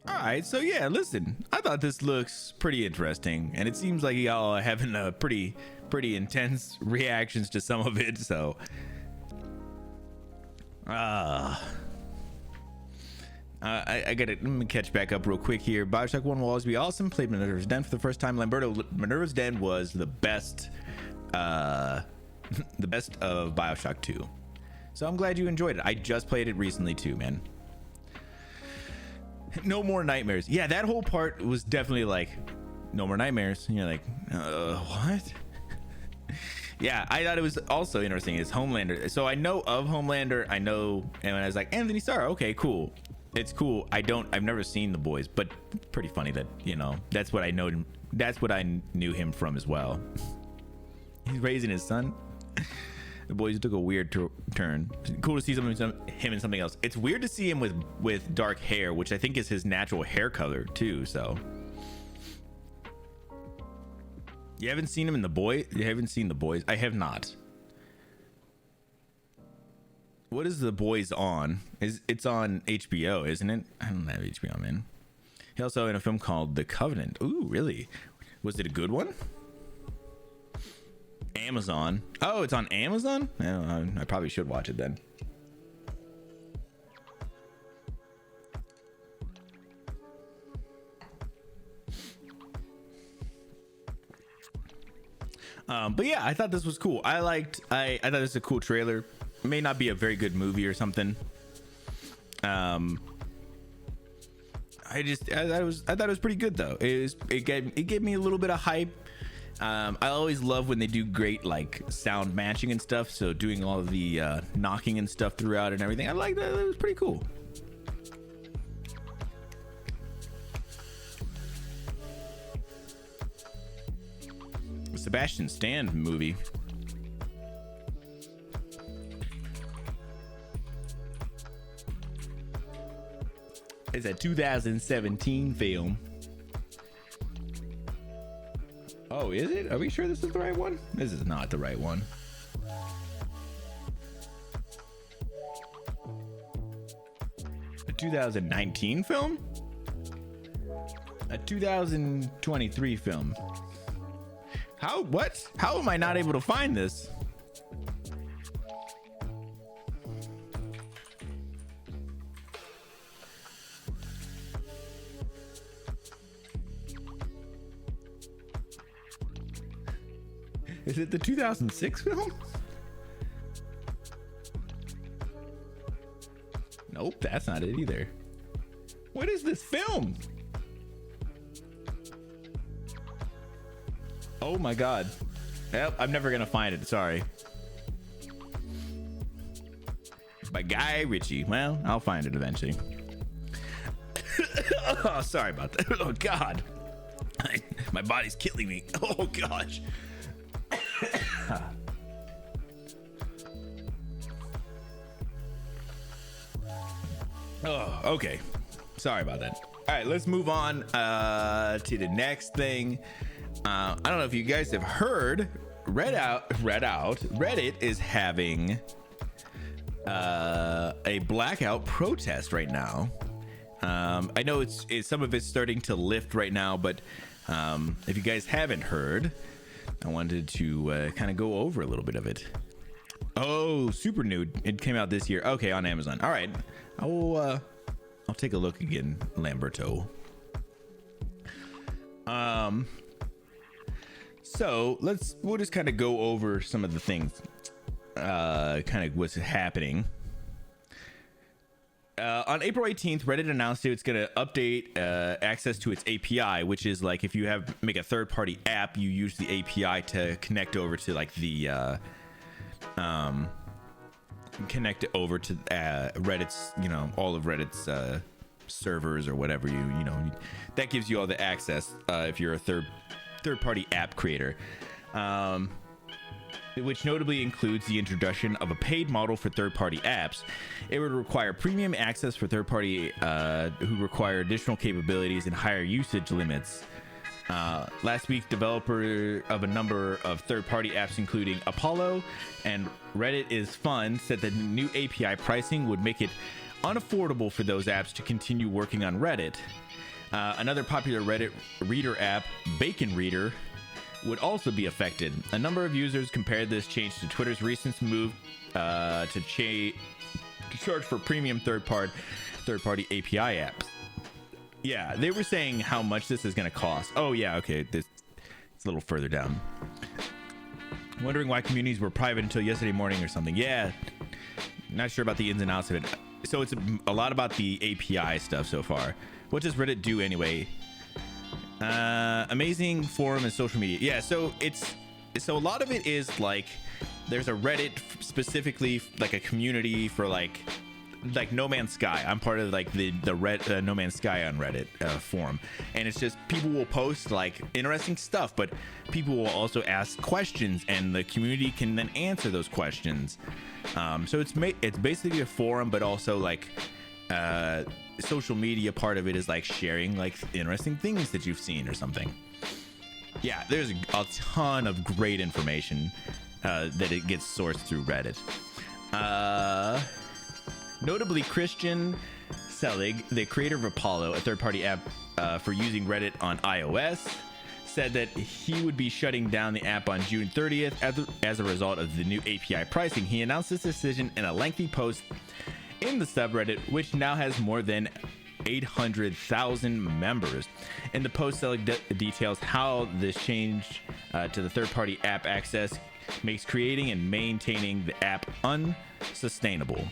A: All right, so yeah, listen, I thought this looks pretty interesting, and it seems like y'all are having a pretty intense reactions to some of it. So, I gotta let me catch back up real quick here. BioShock 1 will always be awesome. Played Minerva's Den for the first time. Minerva's Den was the best, the best of BioShock 2. So I'm glad you enjoyed it. I just played it recently too, man. No more nightmares. Yeah, that whole part was definitely like, no more nightmares. And you're like, what? Yeah, I thought it was also interesting is Homelander. So I know of Homelander. I know, and I was like, Anthony Starr. Okay, cool. It's cool. I've never seen The Boys, but pretty funny that, you know, that's what I know. That's what I knew him from as well. He's raising his son. The Boys took a weird turn. Cool to see him in something else. It's weird to see him with dark hair, which I think is his natural hair color too. So you haven't seen him in The Boys? You haven't seen The Boys? I have not. What is The Boys on? It's on HBO, isn't it? I don't have HBO, man. He also in a film called The Covenant. Ooh, really? Was it a good one? Amazon. Oh, it's on Amazon? I probably should watch it then. But yeah, I thought this was cool. I thought this was a cool trailer. It may not be a very good movie or something. I thought it was pretty good though. It gave me a little bit of hype. I always love when they do great like sound matching and stuff. So doing all of the knocking and stuff throughout and everything, I like that. It was pretty cool. Sebastian Stan movie. It's a 2017 film. Oh, is it? Are we sure this is the right one? This is not the right one. A 2019 film? A 2023 film. How am I not able to find this? Is it the 2006 film? Nope, that's not it either. What is this film? Oh my god. Yep, I'm never gonna find it, sorry. By Guy Ritchie. Well, I'll find it eventually. Oh, sorry about that. Oh god. My body's killing me. Oh gosh. Oh, okay. Sorry about that. All right, let's move on to the next thing. I don't know if you guys have heard. Reddit is having a blackout protest right now. I know it's some of it's starting to lift right now, but if you guys haven't heard, I wanted to kind of go over a little bit of it. Oh, Super Nude. It came out this year. Okay, on Amazon. All right. I'll take a look again, Lamberto. So we'll just kind of go over some of the things, kind of what's happening. On April 18th, Reddit announced it's going to update access to its API, which is like if you make a third-party app, you use the API to connect over to like the connect it over to Reddit's, all of Reddit's servers or whatever that gives you all the access if you're a third-party app creator, which notably includes the introduction of a paid model for third-party apps. It would require premium access for third-party who require additional capabilities and higher usage limits. Last week, developer of a number of third-party apps, including Apollo and Reddit is Fun, said that the new API pricing would make it unaffordable for those apps to continue working on Reddit. Another popular Reddit reader app, Bacon Reader, would also be affected. A number of users compared this change to Twitter's recent move to charge for premium third-party API apps. Yeah, they were saying how much this is going to cost. Oh, yeah, okay. It's a little further down. Wondering why communities were private until yesterday morning or something. Yeah, not sure about the ins and outs of it. So it's a lot about the API stuff so far. What does Reddit do anyway? Amazing forum and social media. Yeah, so a lot of it is like there's a Reddit specifically, like a community for like No Man's Sky. I'm part of like the No Man's Sky on Reddit forum, and it's just people will post like interesting stuff, but people will also ask questions, and the community can then answer those questions. So it's basically a forum, but also like social media part of it is like sharing like interesting things that you've seen or something. Yeah, there's a ton of great information that it gets sourced through Reddit. Notably, Christian Selig, the creator of Apollo, a third-party app for using Reddit on iOS, said that he would be shutting down the app on June 30th as a result of the new API pricing. He announced this decision in a lengthy post in the subreddit, which now has more than 800,000 members. In the post, Selig details how this change to the third-party app access makes creating and maintaining the app unsustainable.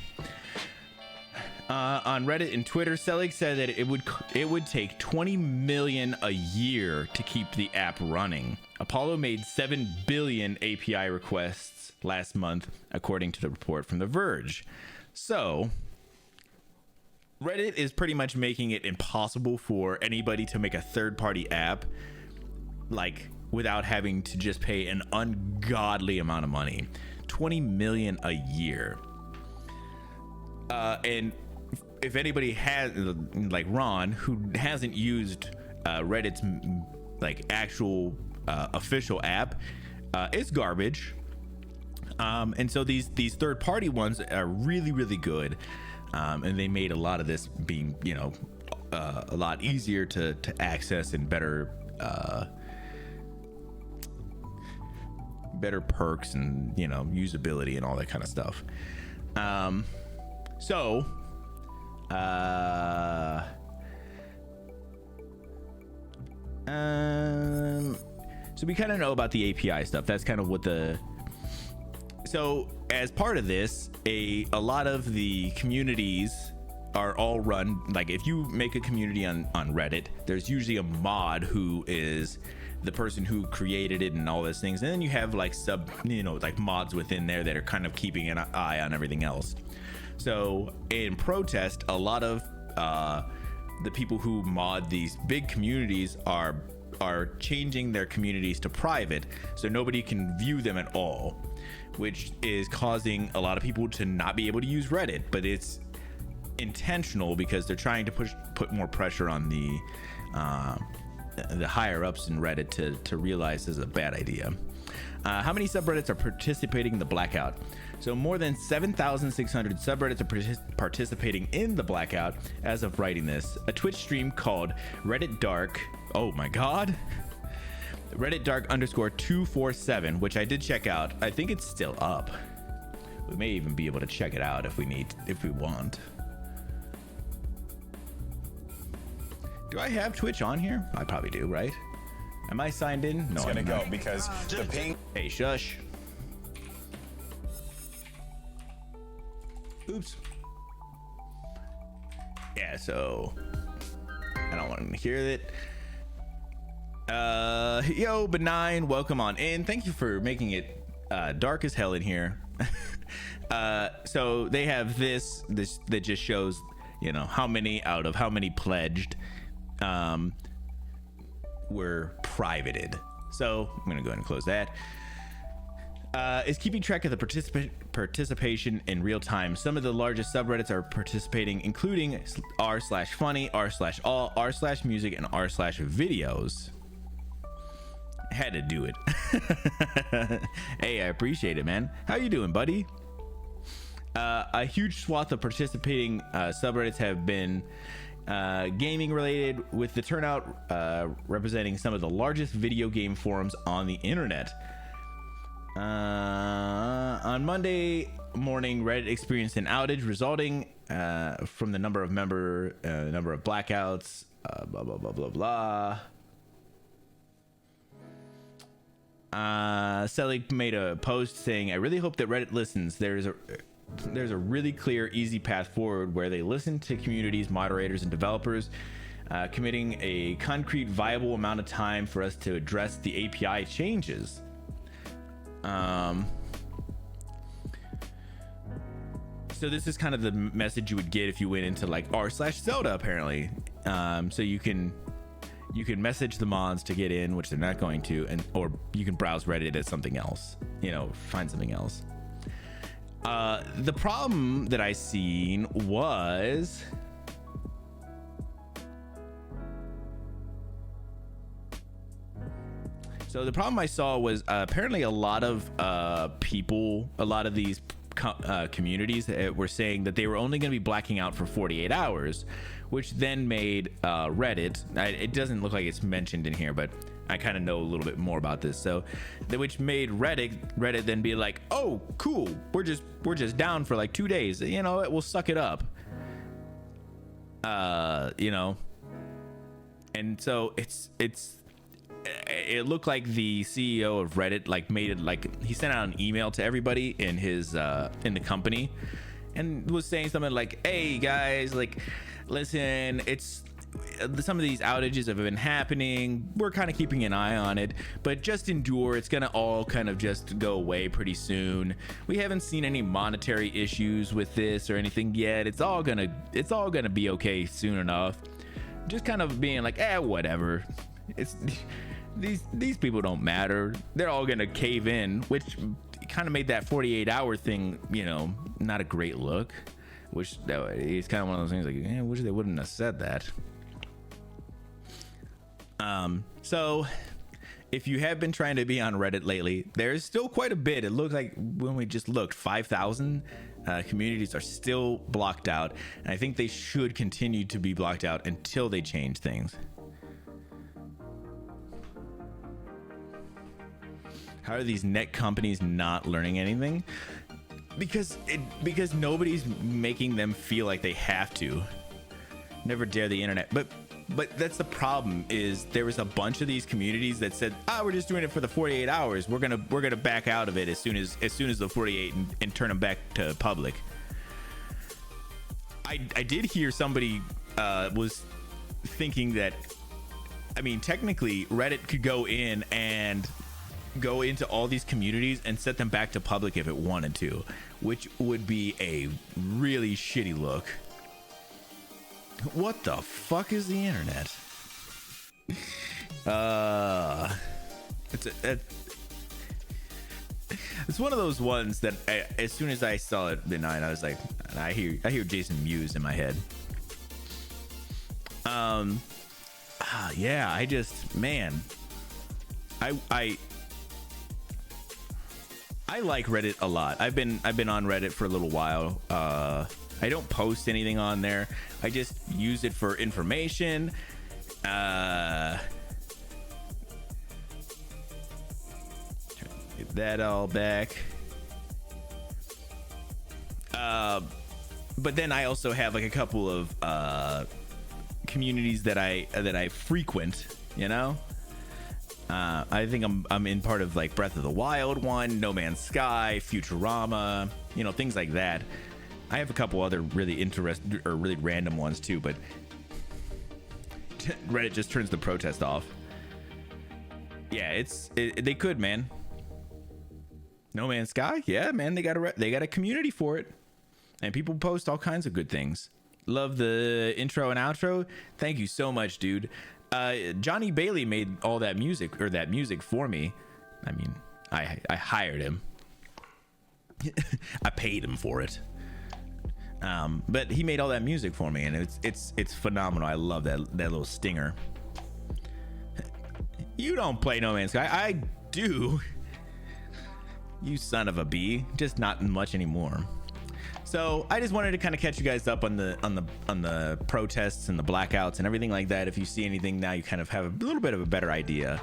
A: On Reddit and Twitter, Selig said that it would take 20 million a year to keep the app running. Apollo made 7 billion API requests last month, according to the report from The Verge. So, Reddit is pretty much making it impossible for anybody to make a third-party app, like, without having to just pay an ungodly amount of money. 20 million a year. And if anybody has, like Ron, who hasn't used Reddit's like actual official app, it's garbage. And so these third-party ones are really, really good, and they made a lot of this being, a lot easier to access and better perks and usability and all that kind of stuff. So we kind of know about the API stuff. That's kind of what so as part of this, a lot of the communities are all run, like if you make a community on Reddit, there's usually a mod who is the person who created it and all those things, and then you have like like mods within there that are kind of keeping an eye on everything else. So in protest, a lot of the people who mod these big communities are changing their communities to private, so nobody can view them at all, which is causing a lot of people to not be able to use Reddit. But it's intentional because they're trying to put more pressure on the higher ups in Reddit to realize this is a bad idea. How many subreddits are participating in the blackout? So more than 7,600 subreddits are participating in the blackout as of writing this. A Twitch stream called Reddit Dark. Oh my God. Reddit Dark _247, which I did check out. I think it's still up. We may even be able to check it out if we want. Do I have Twitch on here? I probably do, right? Am I signed in? No,
D: It's gonna go because the ping.
A: Hey, shush. Oops. Yeah, so I don't want to hear that. Yo, Benign, welcome on in. Thank you for making it dark as hell in here. So they have this that just shows, you know, how many out of how many pledged were privated. So I'm gonna go ahead and close that. Is keeping track of the participation in real time. Some of the largest subreddits are participating, including r/funny, r/all, r/music, and r/videos. Had to do it. Hey, I appreciate it, man. How you doing, buddy? A huge swath of participating subreddits have been gaming related, with the turnout representing some of the largest video game forums on the internet. On Monday morning, Reddit experienced an outage resulting from the number of blackouts, blah blah blah blah blah. Selig made a post saying, "I really hope that Reddit listens. There's a really clear, easy path forward where they listen to communities, moderators, and developers, committing a concrete, viable amount of time for us to address the API changes." So this is kind of the message you would get if you went into like r/Zelda, apparently. So you can message the mods to get in, which they're not going to, or you can browse Reddit as something else, you know, find something else. The problem that I seen was apparently a lot of people, a lot of these communities were saying that they were only going to be blacking out for 48 hours, which then made Reddit, it doesn't look like it's mentioned in here, but I kind of know a little bit more about this, so which made Reddit then be like, oh cool, we're just down for like 2 days, you know, we'll suck it up, you know. And so it looked like the CEO of Reddit like made it like he sent out an email to everybody in his in the company and was saying something like, hey guys, like listen, it's some of these outages have been happening, we're kind of keeping an eye on it, but just endure, it's gonna all kind of just go away pretty soon. We haven't seen any monetary issues with this or anything yet, it's all gonna be okay soon enough. Just kind of being like, whatever, it's these people don't matter, they're all gonna cave in, which kind of made that 48-hour thing, you know, not a great look. Which it's kind of one of those things like, I wish they wouldn't have said that. So if you have been trying to be on Reddit lately, there's still quite a bit. It looks like when we just looked, 5,000 communities are still blocked out, and I think they should continue to be blocked out until they change things. How are these net companies not learning anything? Because nobody's making them feel like they have to. Never dare the internet. But that's the problem, is there was a bunch of these communities that said, we're just doing it for the 48 hours. We're gonna back out of it as soon as the 48 and turn them back to public. I did hear somebody was thinking that, I mean, technically Reddit could go into all these communities and set them back to public if it wanted to, which would be a really shitty look. What the fuck is the internet? It's one of those ones that as soon as I saw it midnight, I was like, I hear Jason Mewes in my head. Yeah, I just, man, I like Reddit a lot. I've been on Reddit for a little while. I don't post anything on there. I just use it for information. Get that all back. But then I also have like a couple of communities that I frequent, you know. I think I'm in part of like Breath of the Wild one, No Man's Sky, Futurama, you know, things like that. I have a couple other really interesting or really random ones too, but Reddit just turns the protest off. Yeah, they could, man. No Man's Sky, yeah, man, they got a community for it, and people post all kinds of good things. Love the intro and outro. Thank you so much, dude. Johnny Bailey made all that music for me. I mean, I hired him. I paid him for it. But he made all that music for me, and it's phenomenal. I love that little stinger. You don't play No Man's Sky. I do. You son of a bee. Just not much anymore. So I just wanted to kind of catch you guys up on the protests and the blackouts and everything like that. If you see anything now, you kind of have a little bit of a better idea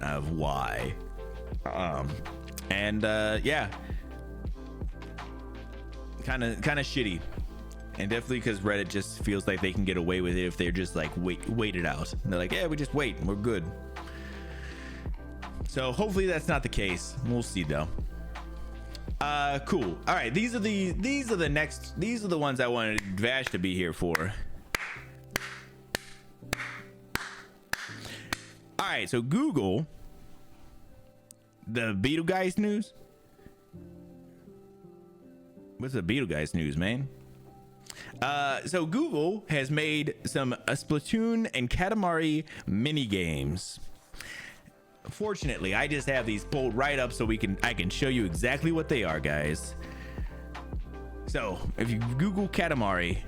A: of why. Yeah, kind of shitty, and definitely because Reddit just feels like they can get away with it if they're just like wait it out. And they're like, yeah, we just wait, we're good. So hopefully that's not the case. We'll see though. Cool. All right, these are the ones I wanted Vash to be here for. All right, so Google, the Beetlegeist news. What's the Beetlegeist news, man? So Google has made some Splatoon and Katamari mini games. Fortunately, I just have these pulled right up so I can show you exactly what they are, guys. So if you Google Katamari,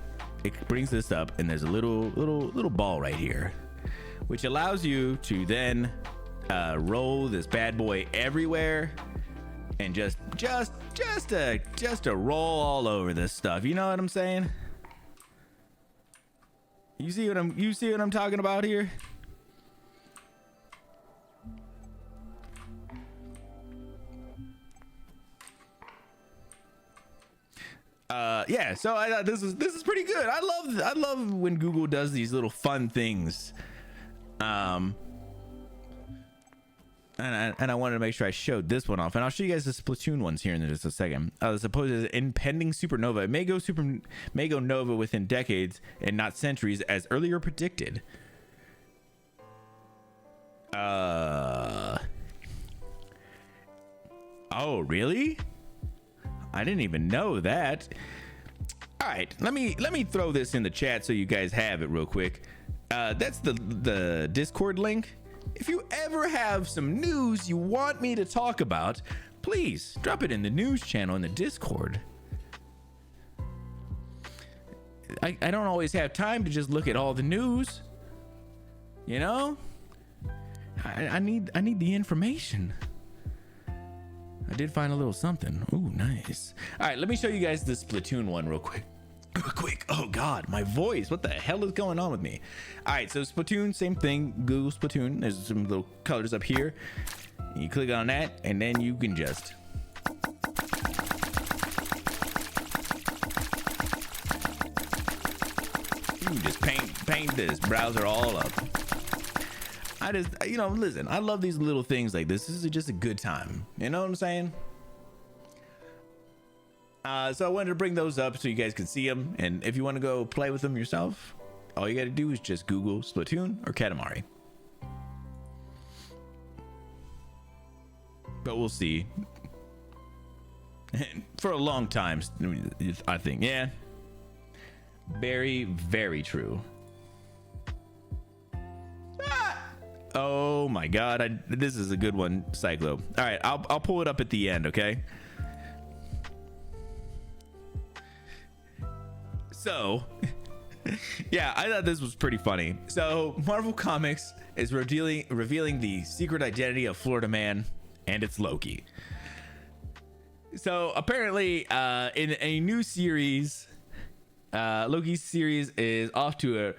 A: it brings this up, and there's a little ball right here, which allows you to then roll this bad boy everywhere and just to roll all over this stuff. You know what I'm saying? You see what I'm talking about here? Yeah, so I thought this is pretty good. I love when Google does these little fun things. And I wanted to make sure I showed this one off, and I'll show you guys the Splatoon ones here in just a second. Suppose as impending supernova, it may go nova within decades and not centuries, as earlier predicted. Oh, really? I didn't even know that. All right, let me throw this in the chat so you guys have it real quick. That's the Discord link. If you ever have some news you want me to talk about, please drop it in the news channel in the Discord. I don't always have time to just look at all the news. You know? I need the information. I did find a little something. Ooh, nice. All right, let me show you guys this Splatoon one real quick. Oh God, my voice. What the hell is going on with me? All right, so Splatoon, same thing. Google Splatoon. There's some little colors up here. You click on that, and then you can just paint this browser all up. I just, listen, I love these little things like this. This is just a good time. You know what I'm saying? So I wanted to bring those up so you guys can see them. And if you want to go play with them yourself, all you got to do is just Google Splatoon or Katamari. But we'll see. For a long time, I think. Yeah. Very, very true. Oh my God. This is a good one, Cyclo. All right. I'll pull it up at the end. Okay. So, yeah, I thought this was pretty funny. So, Marvel Comics is revealing the secret identity of Florida Man, and it's Loki. So, apparently, in a new series, Loki's series is off to a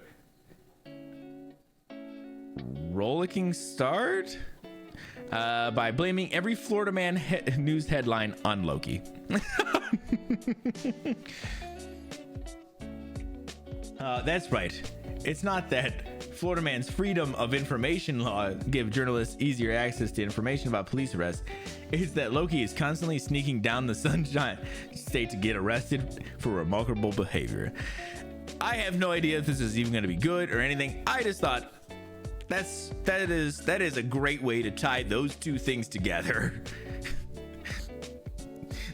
A: rollicking start by blaming every Florida Man news headline on Loki. That's right. It's not that Florida Man's freedom of information law give journalists easier access to information about police arrests. It's that Loki is constantly sneaking down the Sunshine State to get arrested for remarkable behavior. I have no idea if this is even going to be good or anything. I just thought that is a great way to tie those two things together.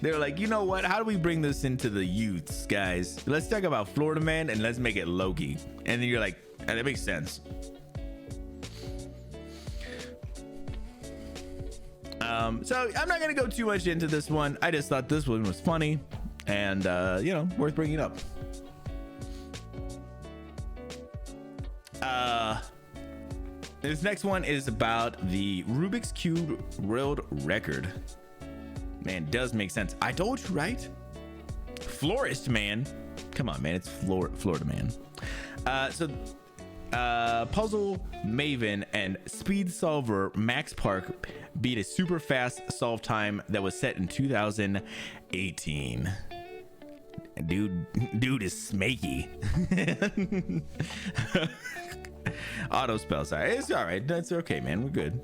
A: They were like, you know what? How do we bring this into the youths, guys? Let's talk about Florida Man and let's make it Loki. And then you're like, that makes sense. So I'm not gonna go too much into this one. I just thought this one was funny and you know, worth bringing up. This next one is about the Rubik's Cube world record. Man, does make sense. I told you, right? Florist Man. Come on, man. It's Florida Man. Puzzle Maven and Speed Solver Max Park beat a super fast solve time that was set in 2018. Dude is smaky. Auto spell, sorry. It's all right. That's okay, man. We're good.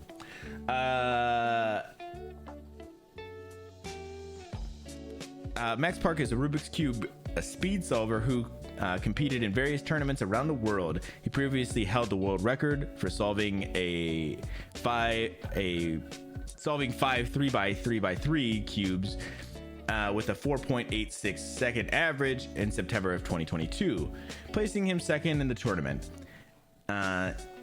A: Max Park is a Rubik's Cube speed solver who competed in various tournaments around the world. He previously held the world record for solving five 3x3x3 cubes with a 4.86 second average in September of 2022, placing him second in the tournament.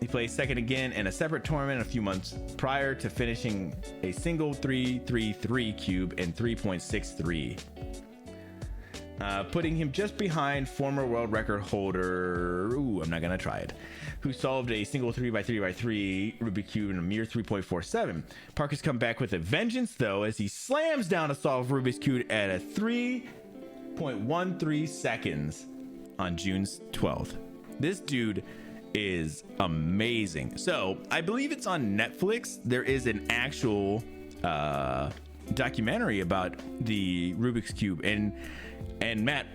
A: He placed second again in a separate tournament a few months prior to finishing a single 3-3-3 cube in 3.63. Putting him just behind former world record holder, I'm not gonna try it, who solved a single 3x3x3 Rubik's Cube in a mere 3.47. Park has come back with a vengeance though, as he slams down a solved Rubik's Cube at a 3.13 seconds on June 12th. This dude is amazing. So I believe it's on Netflix. There is an actual documentary about the Rubik's Cube and Max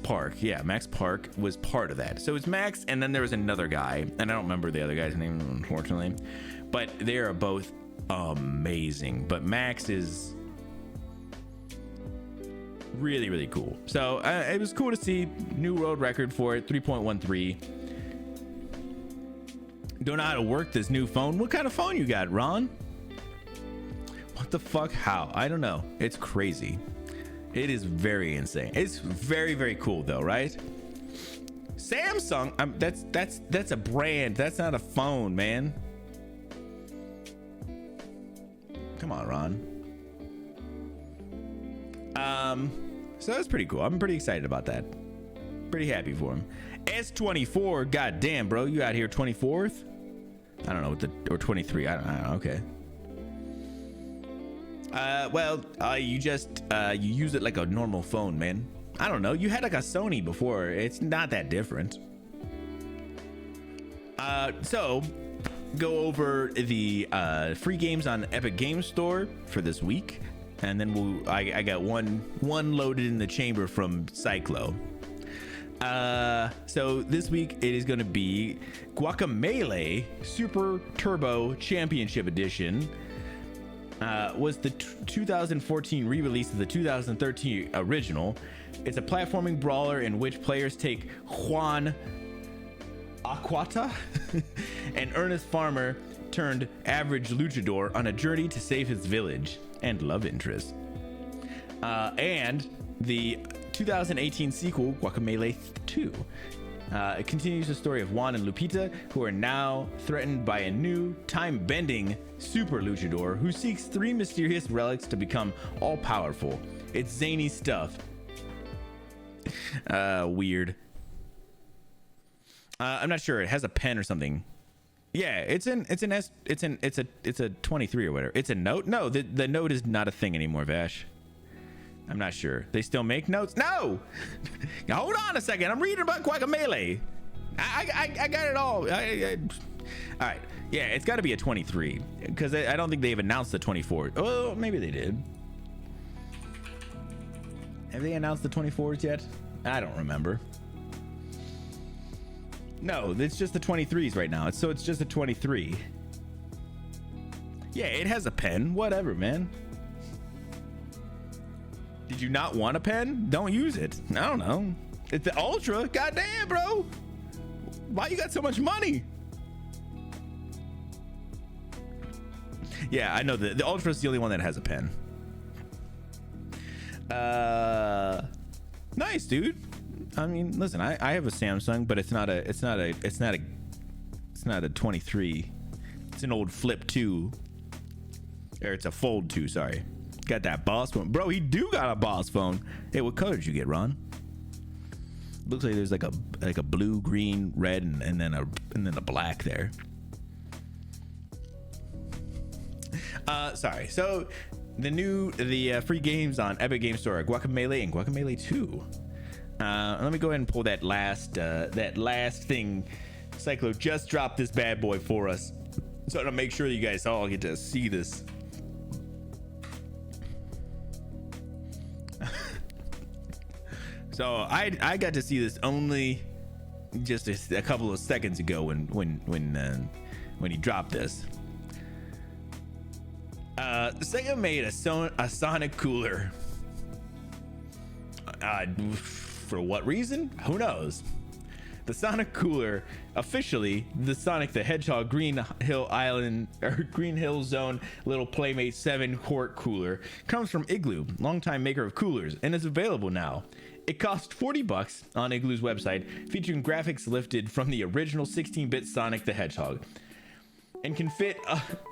A: Park. Yeah, Max Park was part of that. So it's Max, and then there was another guy, and I don't remember the other guy's name, unfortunately. But they are both amazing. But Max is really, really cool. So it was cool to see new world record for it, 3.13. Don't know how to work this new phone. What kind of phone you got, Ron? What the fuck? How? I don't know. It's crazy. It is very insane. It's very, very cool though, right? Samsung. That's a brand. That's not a phone, man. Come on, Ron. So that's pretty cool. I'm pretty excited about that. Pretty happy for him. S24. God damn, bro. You out here 24th? I don't know what or 23. I don't know. Okay. You use it like a normal phone, man. I don't know. You had like a Sony before. It's not that different. So go over the free games on Epic Games Store for this week, and then I got one loaded in the chamber from Cyclo. So this week it is going to be Guacamelee Super Turbo Championship Edition. Was the 2014 re-release of the 2013 original. It's a platforming brawler in which players take Juan Aquata, an earnest farmer turned average luchador, on a journey to save his village and love interest. And the 2018 sequel, Guacamelee 2. It continues the story of Juan and Lupita, who are now threatened by a new time-bending super luchador who seeks 3 mysterious relics to become all-powerful. It's zany stuff. Weird. I'm not sure. It has a pen or something. Yeah, it's a 23 or whatever. It's a note. No, the note is not a thing anymore, Vash. I'm not sure. They still make notes? No! Now, hold on a second. I'm reading about Guacamelee. I got it all. All right. Yeah, it's got to be a 23 because I don't think they've announced the 24. Oh, maybe they did. Have they announced the 24s yet? I don't remember. No, it's just the 23s right now. So it's just a 23. Yeah, it has a pen. Whatever, man. Did you not want a pen? Don't use it. I don't know. It's the Ultra. Goddamn, bro. Why you got so much money? Yeah, I know the Ultra is the only one that has a pen. Nice, dude. I mean, listen, I have a Samsung, but it's not a 23. It's an old Flip 2, or it's a Fold 2. Sorry, got that boss phone, bro. He do got a boss phone. Hey, what color did you get, Ron? Looks like there's like a blue, green, red, and then a black there. Sorry. So the free games on Epic Game Store are Guacamelee and Guacamelee 2. Let me go ahead and pull that last thing. Cyclo just dropped this bad boy for us, so to make sure you guys all get to see this. So I got to see this only just a couple of seconds ago when he dropped this. Sega made a Sonic cooler. For what reason? Who knows? The Sonic cooler, officially the Sonic the Hedgehog Green Hill Zone Little Playmate 7 quart cooler, comes from Igloo, longtime maker of coolers, and is available now. It costs $40 on Igloo's website, featuring graphics lifted from the original 16-bit Sonic the Hedgehog, and can fit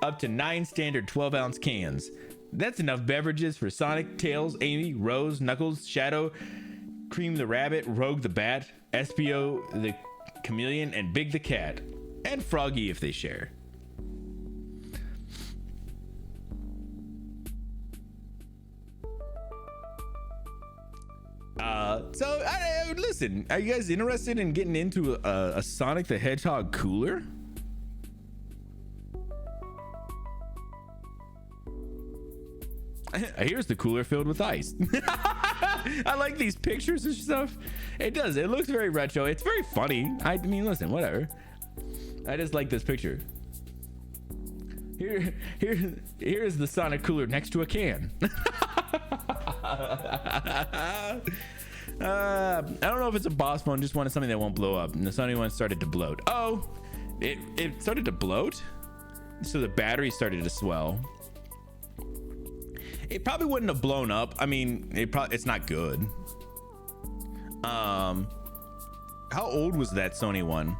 A: up to 9 standard 12-ounce cans. That's enough beverages for Sonic, Tails, Amy, Rose, Knuckles, Shadow, Cream the Rabbit, Rogue the Bat, Espio the Chameleon, and Big the Cat, and Froggy if they share. So listen, are you guys interested in getting into a Sonic the Hedgehog cooler? Here's the cooler filled with ice. I like these pictures and stuff. It does. It looks very retro. It's very funny. I mean, listen, whatever. I just like this picture. Here's the Sonic cooler next to a can. I don't know if it's a boss phone. Just wanted something that won't blow up. And the Sony one started to bloat. Oh, it started to bloat. So the battery started to swell. It probably wouldn't have blown up. I mean, it's not good. How old was that Sony one?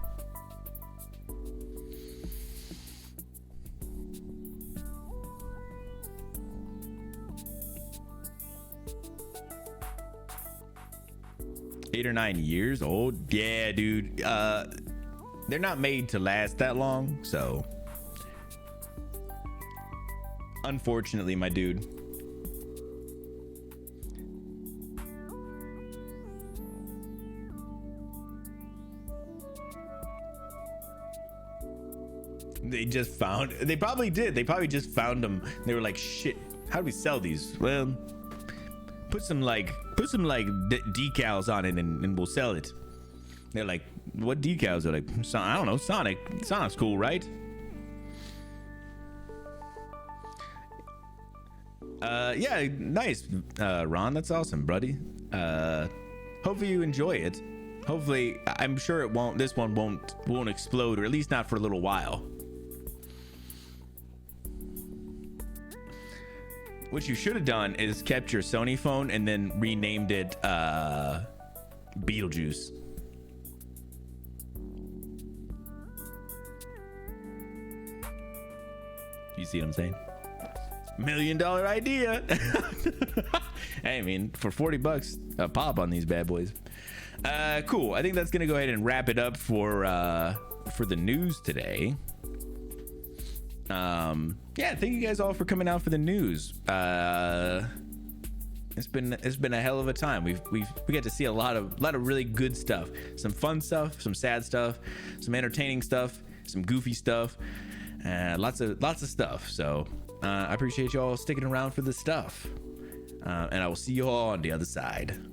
A: Eight or 9 years old? Yeah, dude. They're not made to last that long, so unfortunately, my dude. They probably did. They probably just found them. They were like, shit, how do we sell these? Well, put some decals on it and we'll sell it. They're like, what decals? They're like, I don't know, Sonic's cool, right? Yeah, nice, Ron. That's awesome, buddy. Hopefully you enjoy it. Hopefully, I'm sure it won't. This one won't explode, or at least not for a little while. What you should have done is kept your Sony phone and then renamed it Beetlejuice. You see what I'm saying? $1 million idea. Hey, I mean, for $40 a pop on these bad boys. Cool. I think that's gonna go ahead and wrap it up for the news today. Yeah, thank you guys all for coming out for the news. It's been a hell of a time. We get to see a lot of really good stuff, some fun stuff, some sad stuff, some entertaining stuff, some goofy stuff, lots of stuff. So I appreciate you all sticking around for this stuff, and I will see you all on the other side.